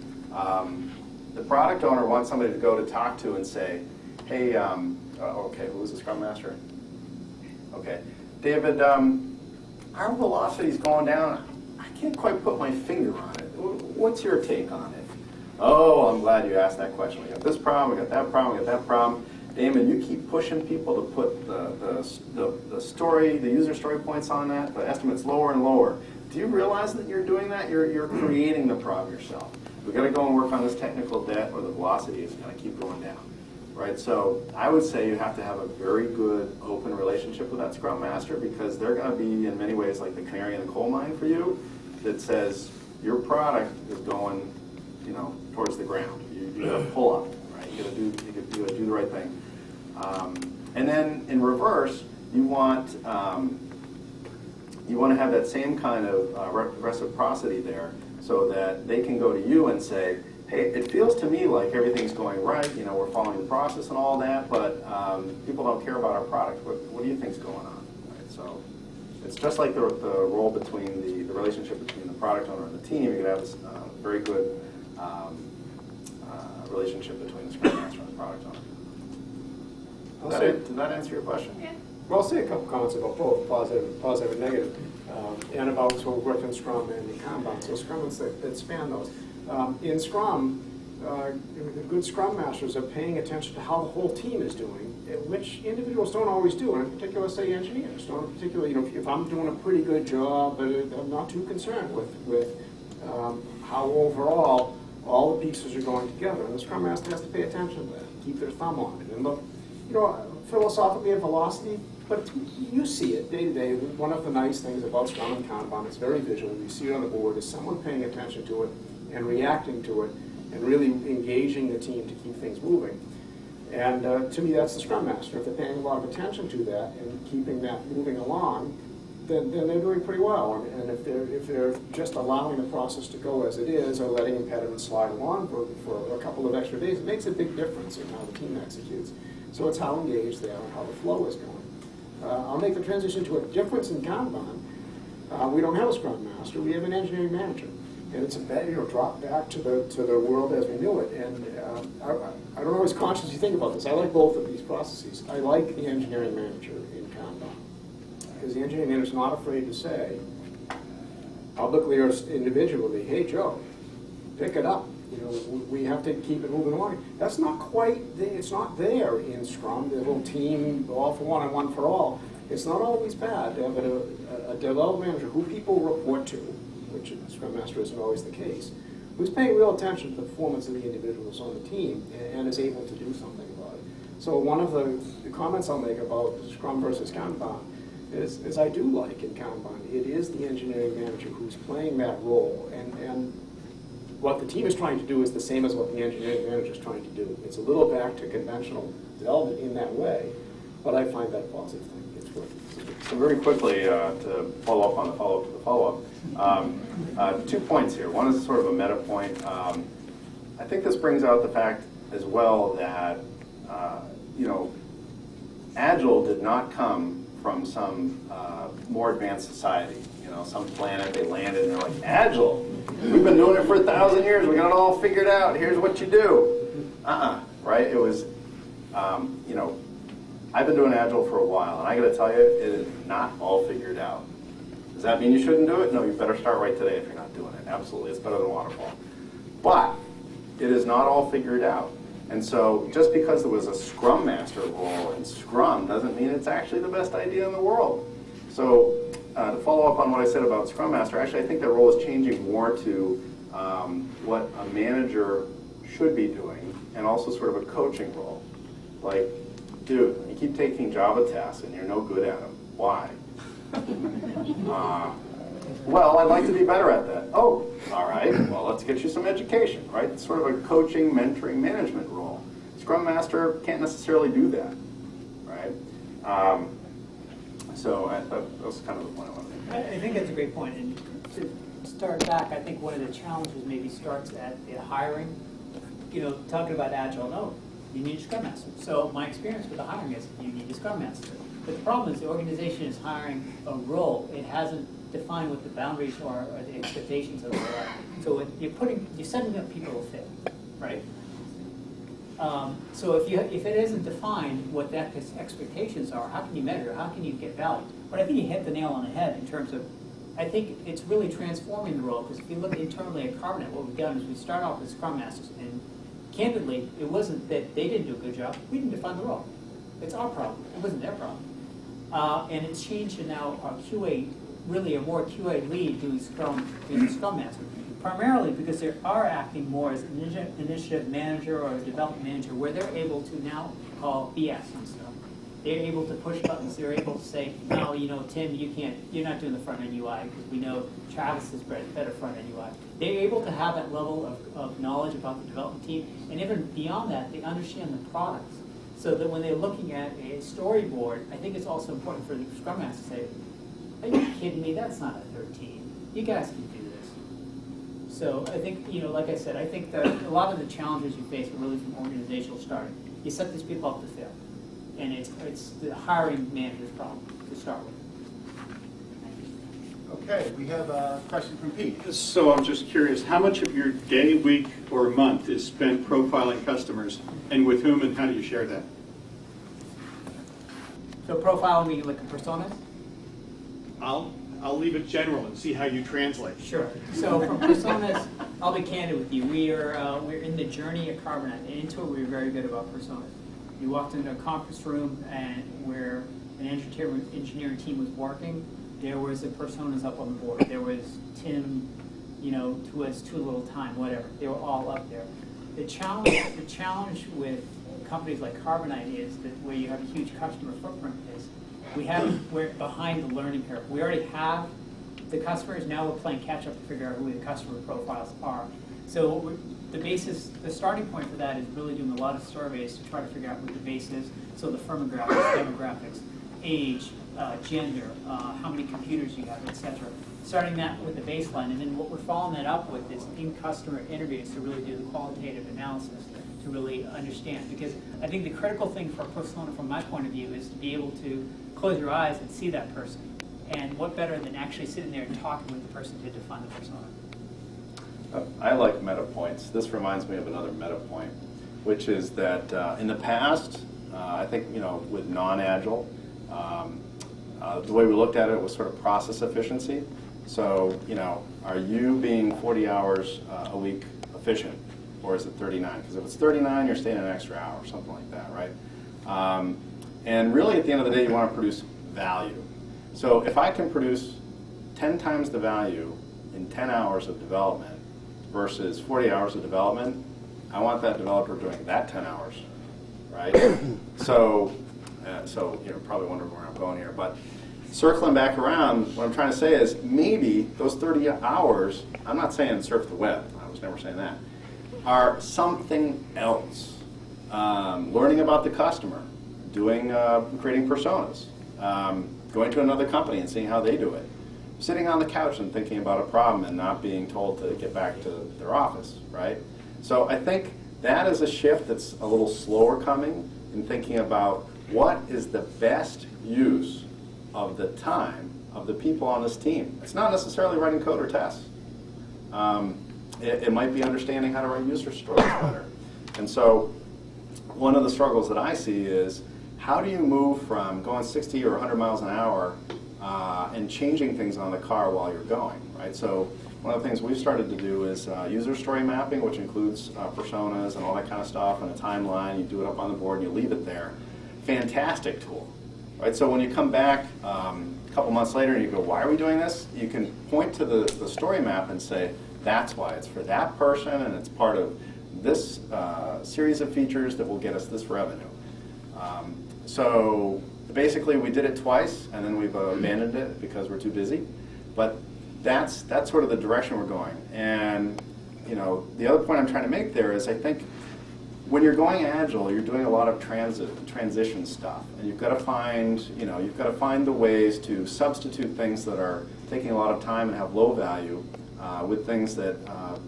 the product owner wants somebody to go to talk to and say, hey, okay, who's the Scrum Master? Okay, David, our velocity's going down. I can't quite put my finger on it. What's your take on it? Oh, I'm glad you asked that question. We got this problem, we got that problem, we got that problem. Damon, you keep pushing people to put the story, the user story points on that, the estimates lower and lower. Do you realize that you're doing that? You're creating the problem yourself. We've got to go and work on this technical debt, or the velocity is going to keep going down. Right? So I would say you have to have a very good, open relationship with that Scrum Master, because they're going to be, in many ways, like the canary in the coal mine for you, that says your product is going, towards the ground. You got to pull up, right? You got to do the right thing. And then in reverse, you want to have that same kind of reciprocity there, so that they can go to you and say, hey, it feels to me like everything's going right, we're following the process and all that, but people don't care about our product. What do you think's going on? Right? So it's just like the role between the relationship between the product owner and the team. You can have this very good relationship between the Scrum Master and the product owner. Did that answer your question? Yeah. Well, I'll say a couple comments about both, positive and negative. and about sort of working Scrum and Kanban. So Scrum that span those. In Scrum, the good Scrum Masters are paying attention to how the whole team is doing, which individuals don't always do, and in particular, say, engineers. Don't in particular, if I'm doing a pretty good job, but I'm not too concerned with how overall all the pieces are going together. And the Scrum Master has to pay attention to that, keep their thumb on it. And look, philosophically and velocity, but you see it day to day. One of the nice things about Scrum and Kanban, it's very visual. You see it on the board, is someone paying attention to it and reacting to it and really engaging the team to keep things moving. And to me, that's the Scrum Master. If they're paying a lot of attention to that and keeping that moving along, then they're doing pretty well. And if they're just allowing the process to go as it is, or letting impediments slide along for a couple of extra days, it makes a big difference in how the team executes. So it's how engaged they are and how the flow is going. I'll make the transition to a difference in Kanban. We don't have a Scrum Master, we have an engineering manager. And it's a drop back to the world as we knew it. And I don't always consciously think about this. I like both of these processes. I like the engineering manager in Kanban, because the engineering manager is not afraid to say, publicly or individually, hey, Joe, pick it up. We have to keep it moving along. That's not quite, it's not there in Scrum, the little team, all for one and one for all. It's not always bad to have a development manager who people report to, which in Scrum Master isn't always the case, who's paying real attention to the performance of the individuals on the team and is able to do something about it. So one of the comments I'll make about Scrum versus Kanban is I do like in Kanban, it is the engineering manager who's playing that role, and what the team is trying to do is the same as what the engineering manager is trying to do. It's a little back to conventional development in that way, but I find that a positive thing. It's worth it. So very quickly, to follow up on the follow-up to the follow-up, 2 points here. One is sort of a meta point. I think this brings out the fact as well that, Agile did not come from some more advanced society. Some planet they landed and they're like, Agile, we've been doing it for 1,000 years, we got it all figured out, here's what you do. Right? It was, I've been doing Agile for a while, and I got to tell you, it is not all figured out. Does that mean you shouldn't do it? No, you better start right today if you're not doing it. Absolutely, it's better than waterfall. But it is not all figured out. And so just because there was a Scrum Master role in Scrum doesn't mean it's actually the best idea in the world. So to follow up on what I said about Scrum Master, actually I think that role is changing more to what a manager should be doing, and also sort of a coaching role. Like, dude, you keep taking Java tests and you're no good at them. Why? Well, I'd like to be better at that. Oh, all right, well, let's get you some education, right? It's sort of a coaching, mentoring, management role. Scrum Master can't necessarily do that, right? So that was kind of the point I wanted to make. I think that's a great point. And to start back, I think one of the challenges maybe starts at the hiring. Talking about Agile, no, you need a Scrum Master. So my experience with the hiring is you need a Scrum Master. But the problem is the organization is hiring a role. It hasn't defined what the boundaries are or the expectations of the role are. So you're setting up people to fail, right? So if it isn't defined what that expectations are, how can you measure? How can you get value? But I think you hit the nail on the head in terms of, I think it's really transforming the role, because if you look internally at Carbonet, what we've done is we start off with Scrum Masters, and candidly, it wasn't that they didn't do a good job. We didn't define the role. It's our problem. It wasn't their problem. And it's changed to now our QA, really a more QA lead doing Scrum Master. Primarily because they are acting more as an initiative manager or a development manager, where they're able to now call BS on stuff. They're able to push buttons. They're able to say, no, Tim, you're not doing the front end UI, because we know Travis is better front end UI. They're able to have that level of knowledge about the development team, and even beyond that, they understand the products. So that when they're looking at a storyboard, I think it's also important for the Scrum Master to say, are you kidding me? That's not a 13. You guys can do this. So I think, like I said, I think that a lot of the challenges you face are really from organizational starting. You set these people up to fail. And it's the hiring manager's problem to start with. Okay, we have a question from Pete. So I'm just curious, how much of your day, week, or month is spent profiling customers, and with whom, and how do you share that? So profiling, meaning like a personas? I'll leave it general and see how you translate. Sure. So from personas, I'll be candid with you. We're in the journey at Carbonite. And into it, we're very good about personas. You walked into a conference room and where an engineering team was working, there was the personas up on the board. There was Tim, who has too little time, whatever. They were all up there. The challenge with companies like Carbonite is that where you have a huge customer footprint is we're behind the learning curve. We already have the customers, now we're playing catch up to figure out who the customer profiles are. So the starting point for that is really doing a lot of surveys to try to figure out what the base is. So the firmographics, demographics, age, gender, how many computers you have, etc. Starting that with the baseline, and then what we're following that up with is in-customer interviews to really do the qualitative analysis to really understand. Because I think the critical thing for a persona from my point of view is to be able to close your eyes and see that person. And what better than actually sitting there and talking with the person to define the persona. I like meta points. This reminds me of another meta point, which is that in the past, I think, with non-agile, the way we looked at it was sort of process efficiency. So, are you being 40 hours a week efficient, or is it 39? Because if it's 39, you're staying an extra hour, something like that, right? And really, at the end of the day, you want to produce value. So if I can produce 10 times the value in 10 hours of development versus 40 hours of development, I want that developer doing that 10 hours, right? So you're probably wondering where I'm going here, but circling back around, what I'm trying to say is maybe those 30 hours, I'm not saying surf the web, I was never saying that, are something else. Learning about the customer, creating personas, going to another company and seeing how they do it, sitting on the couch and thinking about a problem and not being told to get back to their office, right? So I think that is a shift that's a little slower coming in thinking about what is the best use of the time of the people on this team. It's not necessarily writing code or tests. It might be understanding how to write user stories better. And so one of the struggles that I see is how do you move from going 60 or 100 miles an hour and changing things on the car while you're going, right? So one of the things we've started to do is user story mapping, which includes personas and all that kind of stuff, and a timeline. You do it up on the board and you leave it there. Fantastic tool, right? So when you come back a couple months later and you go, why are we doing this? You can point to the story map and say, that's why. It's for that person and it's part of this series of features that will get us this revenue. So basically we did it twice and then we've abandoned it because we're too busy. But that's sort of the direction we're going. And the other point I'm trying to make there is I think when you're going agile, you're doing a lot of transition stuff, and you've got to find the ways to substitute things that are taking a lot of time and have low value with things that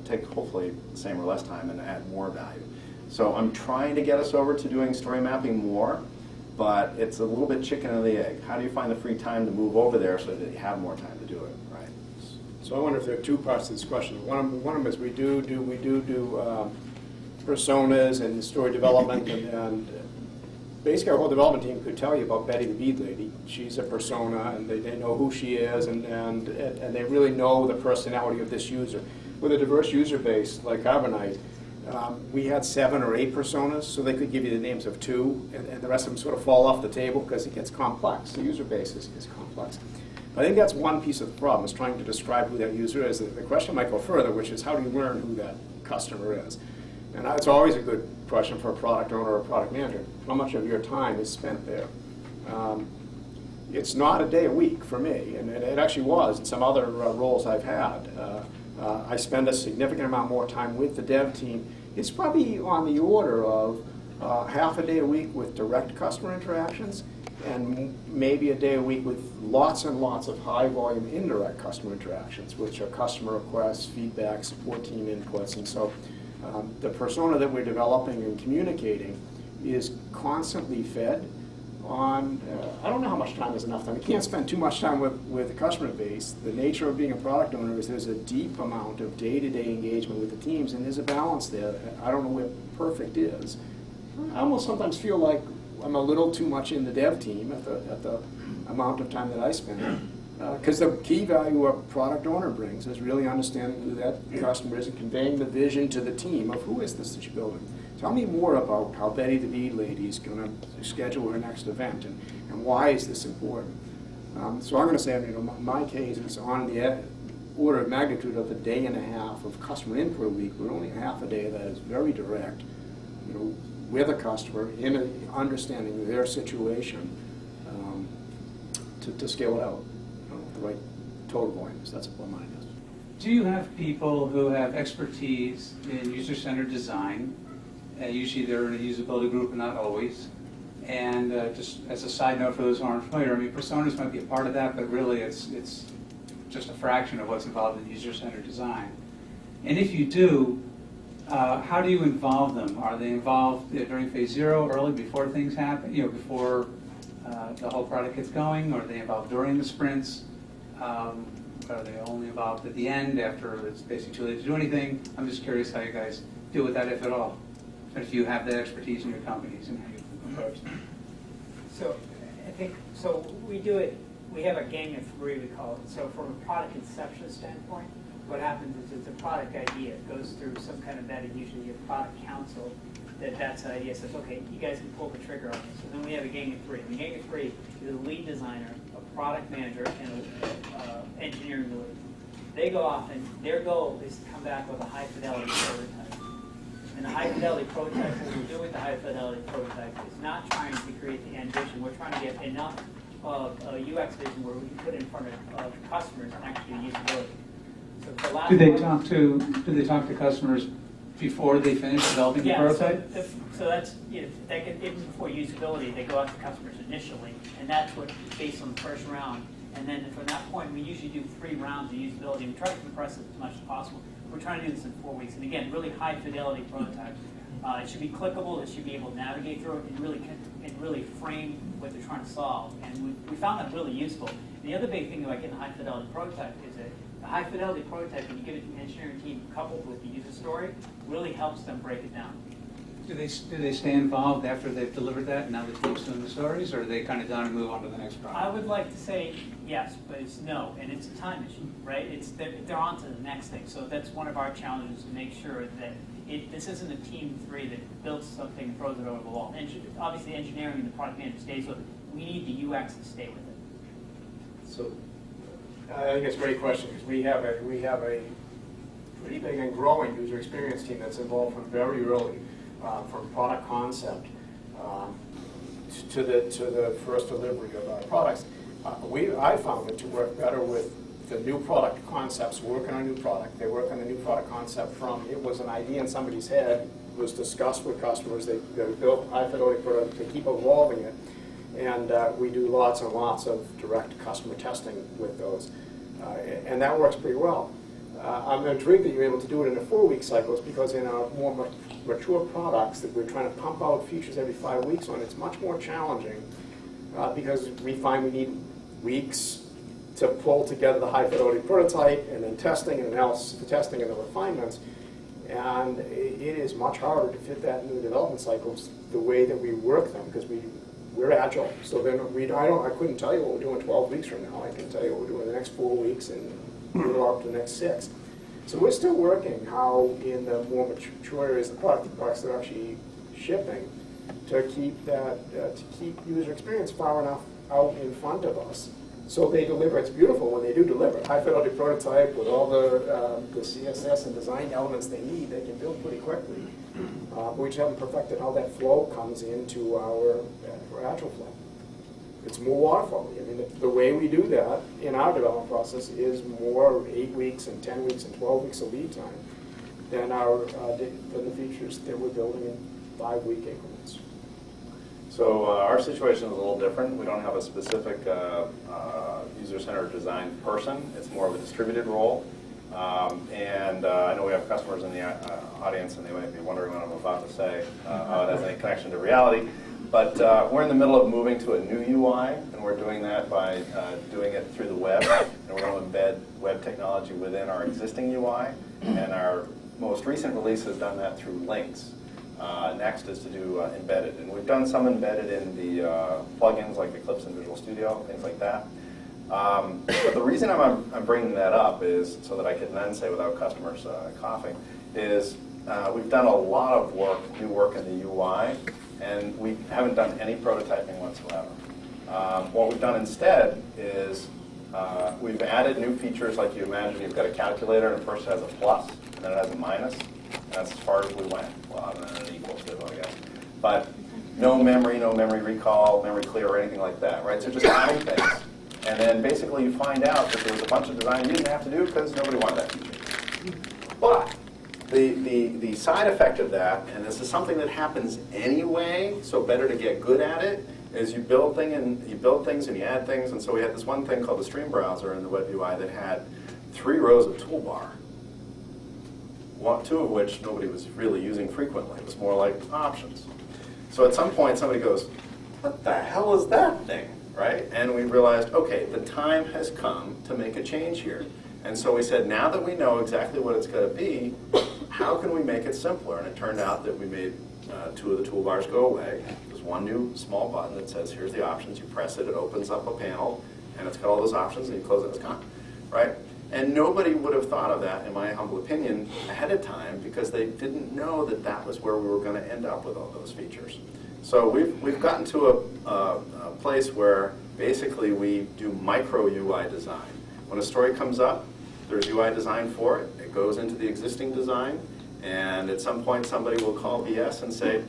take hopefully the same or less time and add more value. So I'm trying to get us over to doing story mapping more, but it's a little bit chicken and the egg. How do you find the free time to move over there so that you have more time to do it, right? So I wonder if there are two parts to this question. One of them is we do personas and story development, and basically our whole development team could tell you about Betty the Bead Lady. She's a persona, and they know who she is, and they really know the personality of this user. With a diverse user base like Carbonite, we had 7 or 8 personas, so they could give you the names of 2, and the rest of them sort of fall off the table because it gets complex. The user base is complex. I think that's one piece of the problem, is trying to describe who that user is. The question might go further, which is how do you learn who that customer is? And it's always a good question for a product owner or a product manager. How much of your time is spent there? It's not a day a week for me, and it actually was in some other roles I've had. I spend a significant amount more time with the dev team. It's probably on the order of half a day a week with direct customer interactions, and maybe a day a week with lots and lots of high-volume indirect customer interactions, which are customer requests, feedback, support team inputs, and so the persona that we're developing and communicating is constantly fed on, I don't know how much time is enough time. You can't spend too much time with the customer base. The nature of being a product owner is there's a deep amount of day-to-day engagement with the teams, and there's a balance there. I don't know where perfect is. I almost sometimes feel like I'm a little too much in the dev team at the amount of time that I spend. Because the key value a product owner brings is really understanding who that customer is and conveying the vision to the team of who is this that you're building. Tell me more about how Betty the Bee Lady is going to schedule her next event and why is this important. So I'm going to say, my case is on the order of magnitude of a day and a half of customer input a week, but only half a day of that is very direct, with a customer in understanding their situation to scale it out. The right total volumes, that's what mine is. Do you have people who have expertise in user-centered design? Usually they're in a usability group, but not always. And just as a side note for those who aren't familiar, personas might be a part of that, but really it's just a fraction of what's involved in user-centered design. And if you do, how do you involve them? Are they involved during phase 0, early, before things happen, before the whole product gets going? Or are they involved during the sprints? Are they only involved at the end after it's basically too late to do anything? I'm just curious how you guys deal with that, if at all. And if you have that expertise in your companies and how you approach them. So I think, we do it, we have a gang of 3, we call it. So from a product conception standpoint, what happens is it's a product idea. It goes through some kind of vetting, usually a product council, that's the idea. Says, okay, you guys can pull the trigger on this. And then we have a gang of 3. And the gang of 3 is a lead designer, a product manager, and an engineering lead. They go off and their goal is to come back with a high fidelity prototype. And the high fidelity prototype, what we're doing with the high fidelity prototype is not trying to create the end vision. We're trying to get enough of a UX vision where we can put it in front of customers and actually usability. So the last Do they talk to customers before they finish developing the prototype? So that's, even before usability, they go out to customers initially, and that's what, based on the first round. And then from that point, we usually do 3 rounds of usability. We try to compress it as much as possible. We're trying to do this in 4 weeks. And again, really high fidelity prototype. It should be clickable. It should be able to navigate through it and really frame what they're trying to solve. And we found that really useful. And the other big thing about getting a high fidelity prototype is that the high fidelity prototype, when you give it to the engineering team coupled with the user story, really helps them break it down. Do they stay involved after they've delivered that and now the team's doing the stories, or are they kind of done and move on to the next project? I would like to say yes, but it's no, and it's a time issue, right? They're on to the next thing. So that's one of our challenges, to make sure that this isn't a team 3 that builds something and throws it over the wall. Obviously, engineering and the product manager stays with it. We need the UX to stay with it. So I think it's a great question, because we have a pretty big and growing user experience team that's involved from very early, from product concept to the first delivery of our products. I found it to work better with the new product concepts, working on a new product. They work on the new product concept from, it was an idea in somebody's head, was discussed with customers, they built high fidelity product, they keep evolving it. And we do lots and lots of direct customer testing with those. And that works pretty well. I'm intrigued that you're able to do it in a 4-week cycles, because in our more mature products that we're trying to pump out features every 5 weeks on, it's much more challenging because we find we need weeks to pull together the high fidelity prototype and then testing and analysis of the testing and the refinements. And it is much harder to fit that into the development cycles the way that we work them, because we're agile. So then I couldn't tell you what we're doing 12 weeks from now. I can tell you what we're doing the next 4 weeks and go up to the next 6. So we're still working how in the more mature areas of the products that are actually shipping, to keep user experience far enough out in front of us so they deliver. It's beautiful when they do deliver. High fidelity prototype with all the CSS and design elements they need, they can build pretty quickly. But we just haven't perfected how that flow comes into our agile flow. It's more waterfall. I mean, the way we do that in our development process is more 8 weeks and 10 weeks and 12 weeks of lead time than than the features that we're building in 5-week increments. So our situation is a little different. We don't have a specific user-centered design person. It's more of a distributed role. And I know we have customers in the audience, and they might be wondering what I'm about to say, how it has any connection to reality. But we're in the middle of moving to a new UI, and we're doing that by doing it through the web. And we're going to embed web technology within our existing UI. And our most recent release has done that through links. Next is to do embedded. And we've done some embedded in the plugins like Eclipse and Visual Studio, things like that. But the reason I'm bringing that up is so that I can then say without customers coughing, is we've done a lot of work, new work in the UI, and we haven't done any prototyping whatsoever. What we've done instead is we've added new features, like you imagine you've got a calculator and first it has a plus, and then it has a minus, and that's as far as we went. Well, and then an equal to, I guess. But no memory recall, memory clear, or anything like that, right? So just adding things. And then basically you find out that there was a bunch of design you didn't have to do because nobody wanted that feature. But the side effect of that, and this is something that happens anyway, so better to get good at it, is you build things and you add things. And so we had this one thing called the Stream Browser in the web UI that had 3 rows of toolbar. 2 of which nobody was really using frequently. It was more like options. So at some point somebody goes, what the hell is that thing? Right? And we realized, okay, the time has come to make a change here. And so we said, now that we know exactly what it's going to be, how can we make it simpler? And it turned out that we made 2 of the toolbars go away. There's one new small button that says, here's the options. You press it, it opens up a panel, and it's got all those options, and you close it, it's gone. Right? And nobody would have thought of that, in my humble opinion, ahead of time, because they didn't know that that was where we were going to end up with all those features. So we've gotten to a place where basically we do micro UI design. When a story comes up, there's UI design for it. It goes into the existing design, and at some point somebody will call BS and say,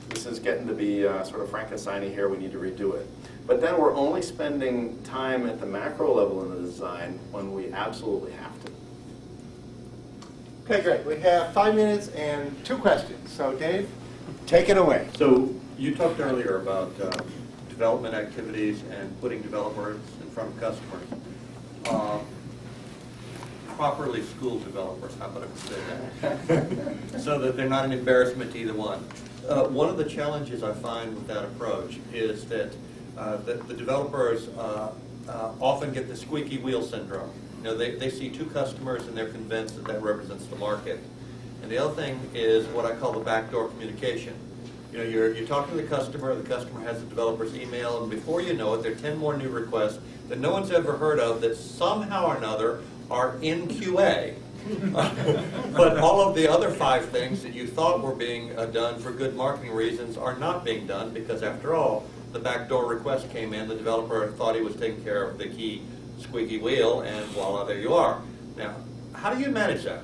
this is getting to be sort of Frankenstein-y here, we need to redo it. But then we're only spending time at the macro level in the design when we absolutely have to. Okay, great. We have 5 minutes and 2 questions. So Dave, take it away. So you talked earlier about development activities and putting developers in front of customers. Properly schooled developers, how about I say that? So that they're not an embarrassment to either one. One of the challenges I find with that approach is that the developers often get the squeaky wheel syndrome. You know, they see 2 customers and they're convinced that that represents the market. And the other thing is what I call the backdoor communication. You know, you're talking to the customer has the developer's email, and before you know it, there are 10 more new requests that no one's ever heard of that somehow or another are in QA. But all of the other 5 things that you thought were being done for good marketing reasons are not being done because, after all, the backdoor request came in, the developer thought he was taking care of the key squeaky wheel, and voila, there you are. Now, how do you manage that?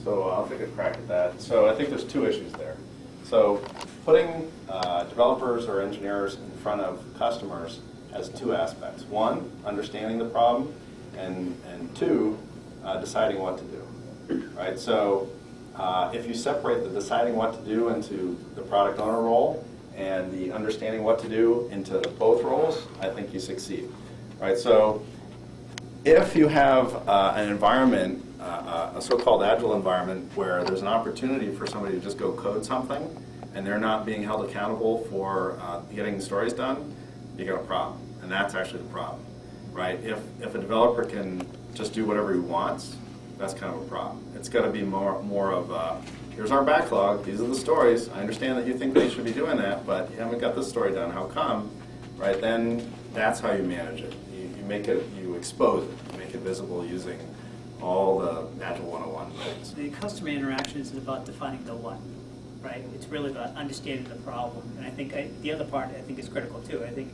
So I'll take a crack at that. So I think there's 2 issues there. So putting developers or engineers in front of customers has 2 aspects. 1, understanding the problem, and 2, deciding what to do. Right? So if you separate the deciding what to do into the product owner role and the understanding what to do into both roles, I think you succeed. Right? So if you have an environment, a so-called agile environment, where there's an opportunity for somebody to just go code something and they're not being held accountable for getting the stories done, you got a problem. And that's actually the problem. Right? If a developer can just do whatever he wants, that's kind of a problem. It's got to be more of here's our backlog, these are the stories. I understand that you think they should be doing that, but you haven't got this story done. How come? Right? Then that's how you manage it. You make it, you expose it, you make it visible using all the Agile 101 things. The customer interaction isn't about defining the what, right? It's really about understanding the problem. And I think the other part I think is critical too. I think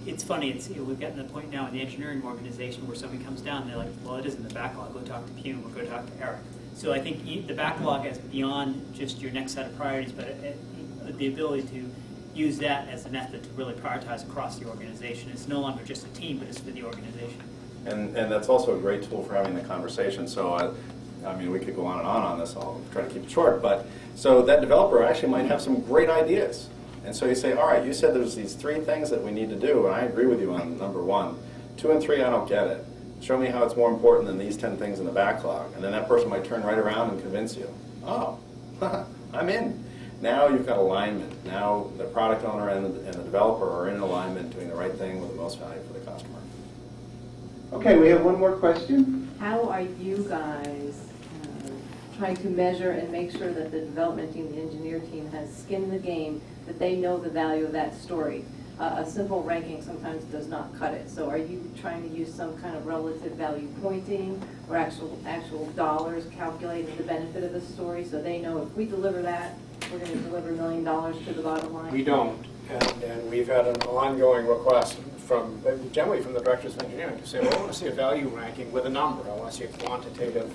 it's funny, we've gotten to the point now in the engineering organization where somebody comes down and they're like, well, it isn't the backlog, go talk to Pume or go talk to Eric. So I think the backlog is beyond just your next set of priorities, but the ability to use that as a method to really prioritize across the organization. It's no longer just a team, but it's for the organization. And that's also a great tool for having the conversation. So I mean, we could go on this. I'll try to keep it short. But so that developer actually might have some great ideas. And so you say, all right, you said there's these 3 things that we need to do, and I agree with you on number 1. 2 and 3, I don't get it. Show me how it's more important than these 10 things in the backlog. And then that person might turn right around and convince you. Oh, I'm in. Now you've got alignment. Now the product owner and the developer are in alignment, doing the right thing with the most value for the customer. Okay, we have one more question. How are you guys trying to measure and make sure that the development team, the engineer team, has skin in the game, that they know the value of that story? a simple ranking sometimes does not cut it. So are you trying to use some kind of relative value pointing or actual dollars calculating the benefit of the story so they know if we deliver that, we're going to deliver $1 million to the bottom line? We don't, and we've had an ongoing request generally from the directors of engineering to say, well, I want to see a value ranking with a number. I want to see a quantitative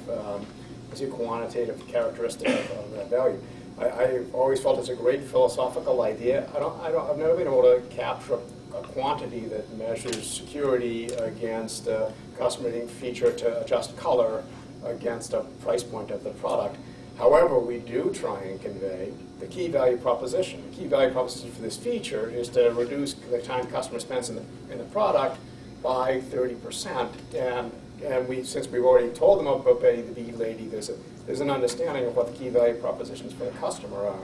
characteristic of that value. I've always felt it's a great philosophical idea. I've never been able to capture a quantity that measures security against a custom feature to adjust color against a price point of the product. However, we do try and convey the key value proposition. The key value proposition for this feature is to reduce the time customer spends in the product by 30%. And since we've already told them about Betty the Bee Lady, there's an understanding of what the key value propositions for the customer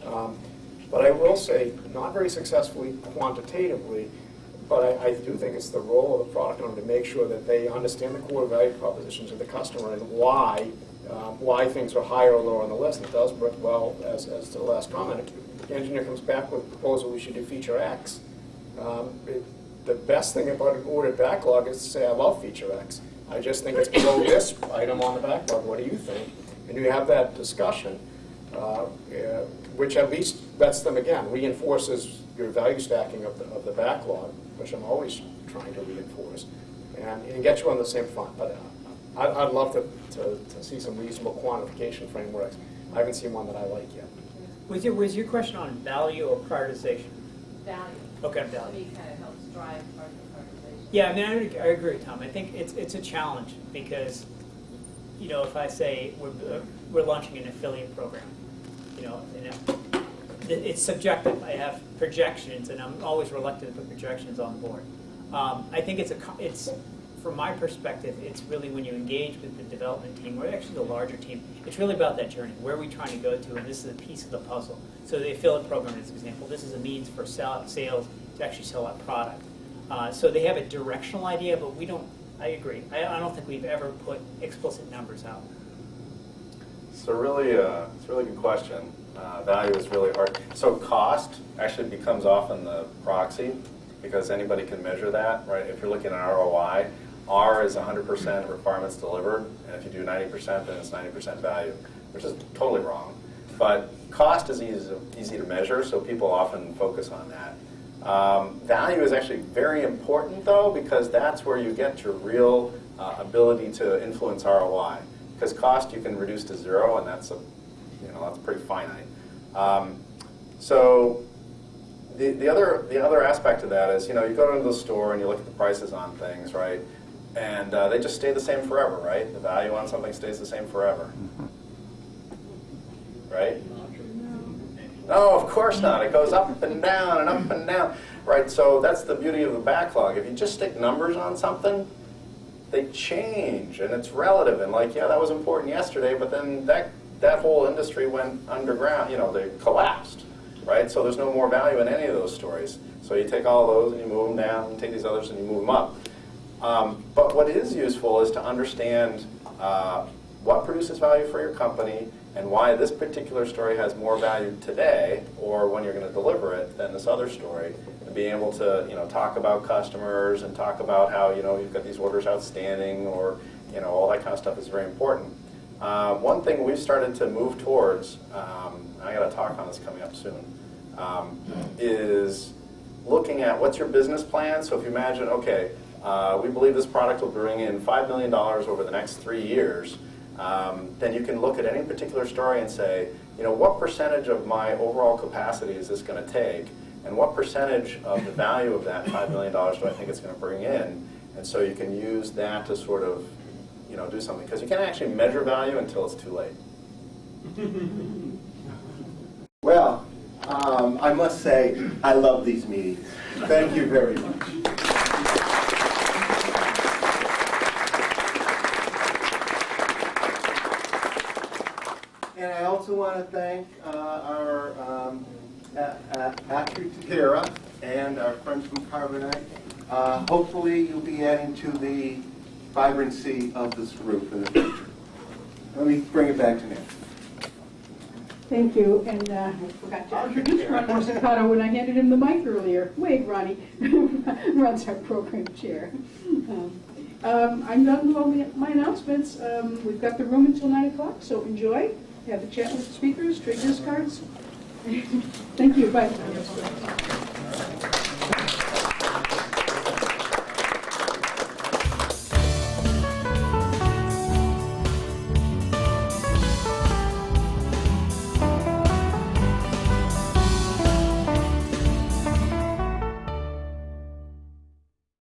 are. But I will say, not very successfully quantitatively, but I do think it's the role of the product owner to make sure that they understand the core value propositions of the customer and why things are higher or lower on the list. And it does work well, as to the last comment. If the engineer comes back with a proposal we should do feature X, the best thing about an ordered backlog is to say, I love feature X. I just think it's below this item on the backlog. What do you think? And you have that discussion, which at least lets them, again, reinforces your value stacking of the backlog, which I'm always trying to reinforce, and get you on the same front. But I'd love to see some reasonable quantification frameworks. I haven't seen one that I like yet. Was your question on value or prioritization? Value. Okay, To value. me, kind of helps drive part of the prioritization. Yeah, I mean, I agree with Tom. I think it's a challenge because, you know, if I say we're launching an affiliate program, you know, it's subjective. I have projections, and I'm always reluctant to put projections on the board. I think it's from my perspective, it's really when you engage with the development team, or actually the larger team, it's really about that journey. Where are we trying to go to, and this is a piece of the puzzle. So the affiliate program is an example. This is a means for sales to actually sell that product. So they have a directional idea, but we don't. I agree. I don't think we've ever put explicit numbers out. So really, it's a really good question. Value is really hard. So cost actually becomes often the proxy because anybody can measure that, right? If you're looking at ROI, R is 100% requirements delivered, and if you do 90%, then it's 90% value, which is totally wrong. But cost is easy to measure, so people often focus on that. Value is actually very important, though, because that's where you get your real ability to influence ROI. Because cost you can reduce to zero, and that's that's pretty finite. So the other aspect of that is, you go into the store and you look at the prices on things, right? And they just stay the same forever, right? The value on something stays the same forever, right? No, of course not. It goes up and down and up and down, right? So that's the beauty of the backlog. If you just stick numbers on something, they change, and it's relative. And like, yeah, that was important yesterday, but then that whole industry went underground. They collapsed, right? So there's no more value in any of those stories. So you take all those and you move them down, and take these others and you move them up. But what is useful is to understand what produces value for your company and why this particular story has more value today or when you're going to deliver it than this other story. And being able to talk about customers and talk about how you've got these orders outstanding or all that kind of stuff is very important. One thing we've started to move towards, I got a talk on this coming up soon, is looking at what's your business plan. So if you imagine, okay, we believe this product will bring in $5 million over the next 3 years, then you can look at any particular story and say, what percentage of my overall capacity is this going to take, and what percentage of the value of that $5 million do I think it's going to bring in? And so you can use that to sort of, do something, because you can't actually measure value until it's too late. Well, I must say, I love these meetings. Thank you very much. And I also want to thank our Patrick Takera and our friends from Carbonite. Hopefully you'll be adding to the vibrancy of this group in the future. Let me bring it back to Nancy. Thank you, and I forgot to introduce Ron Musicato when I handed him the mic earlier. Wave, Ronnie, runs our program chair. I'm done with all my announcements. We've got the room until 9 o'clock, so enjoy. Have a chat with the speakers, trade discards. Thank you, bye.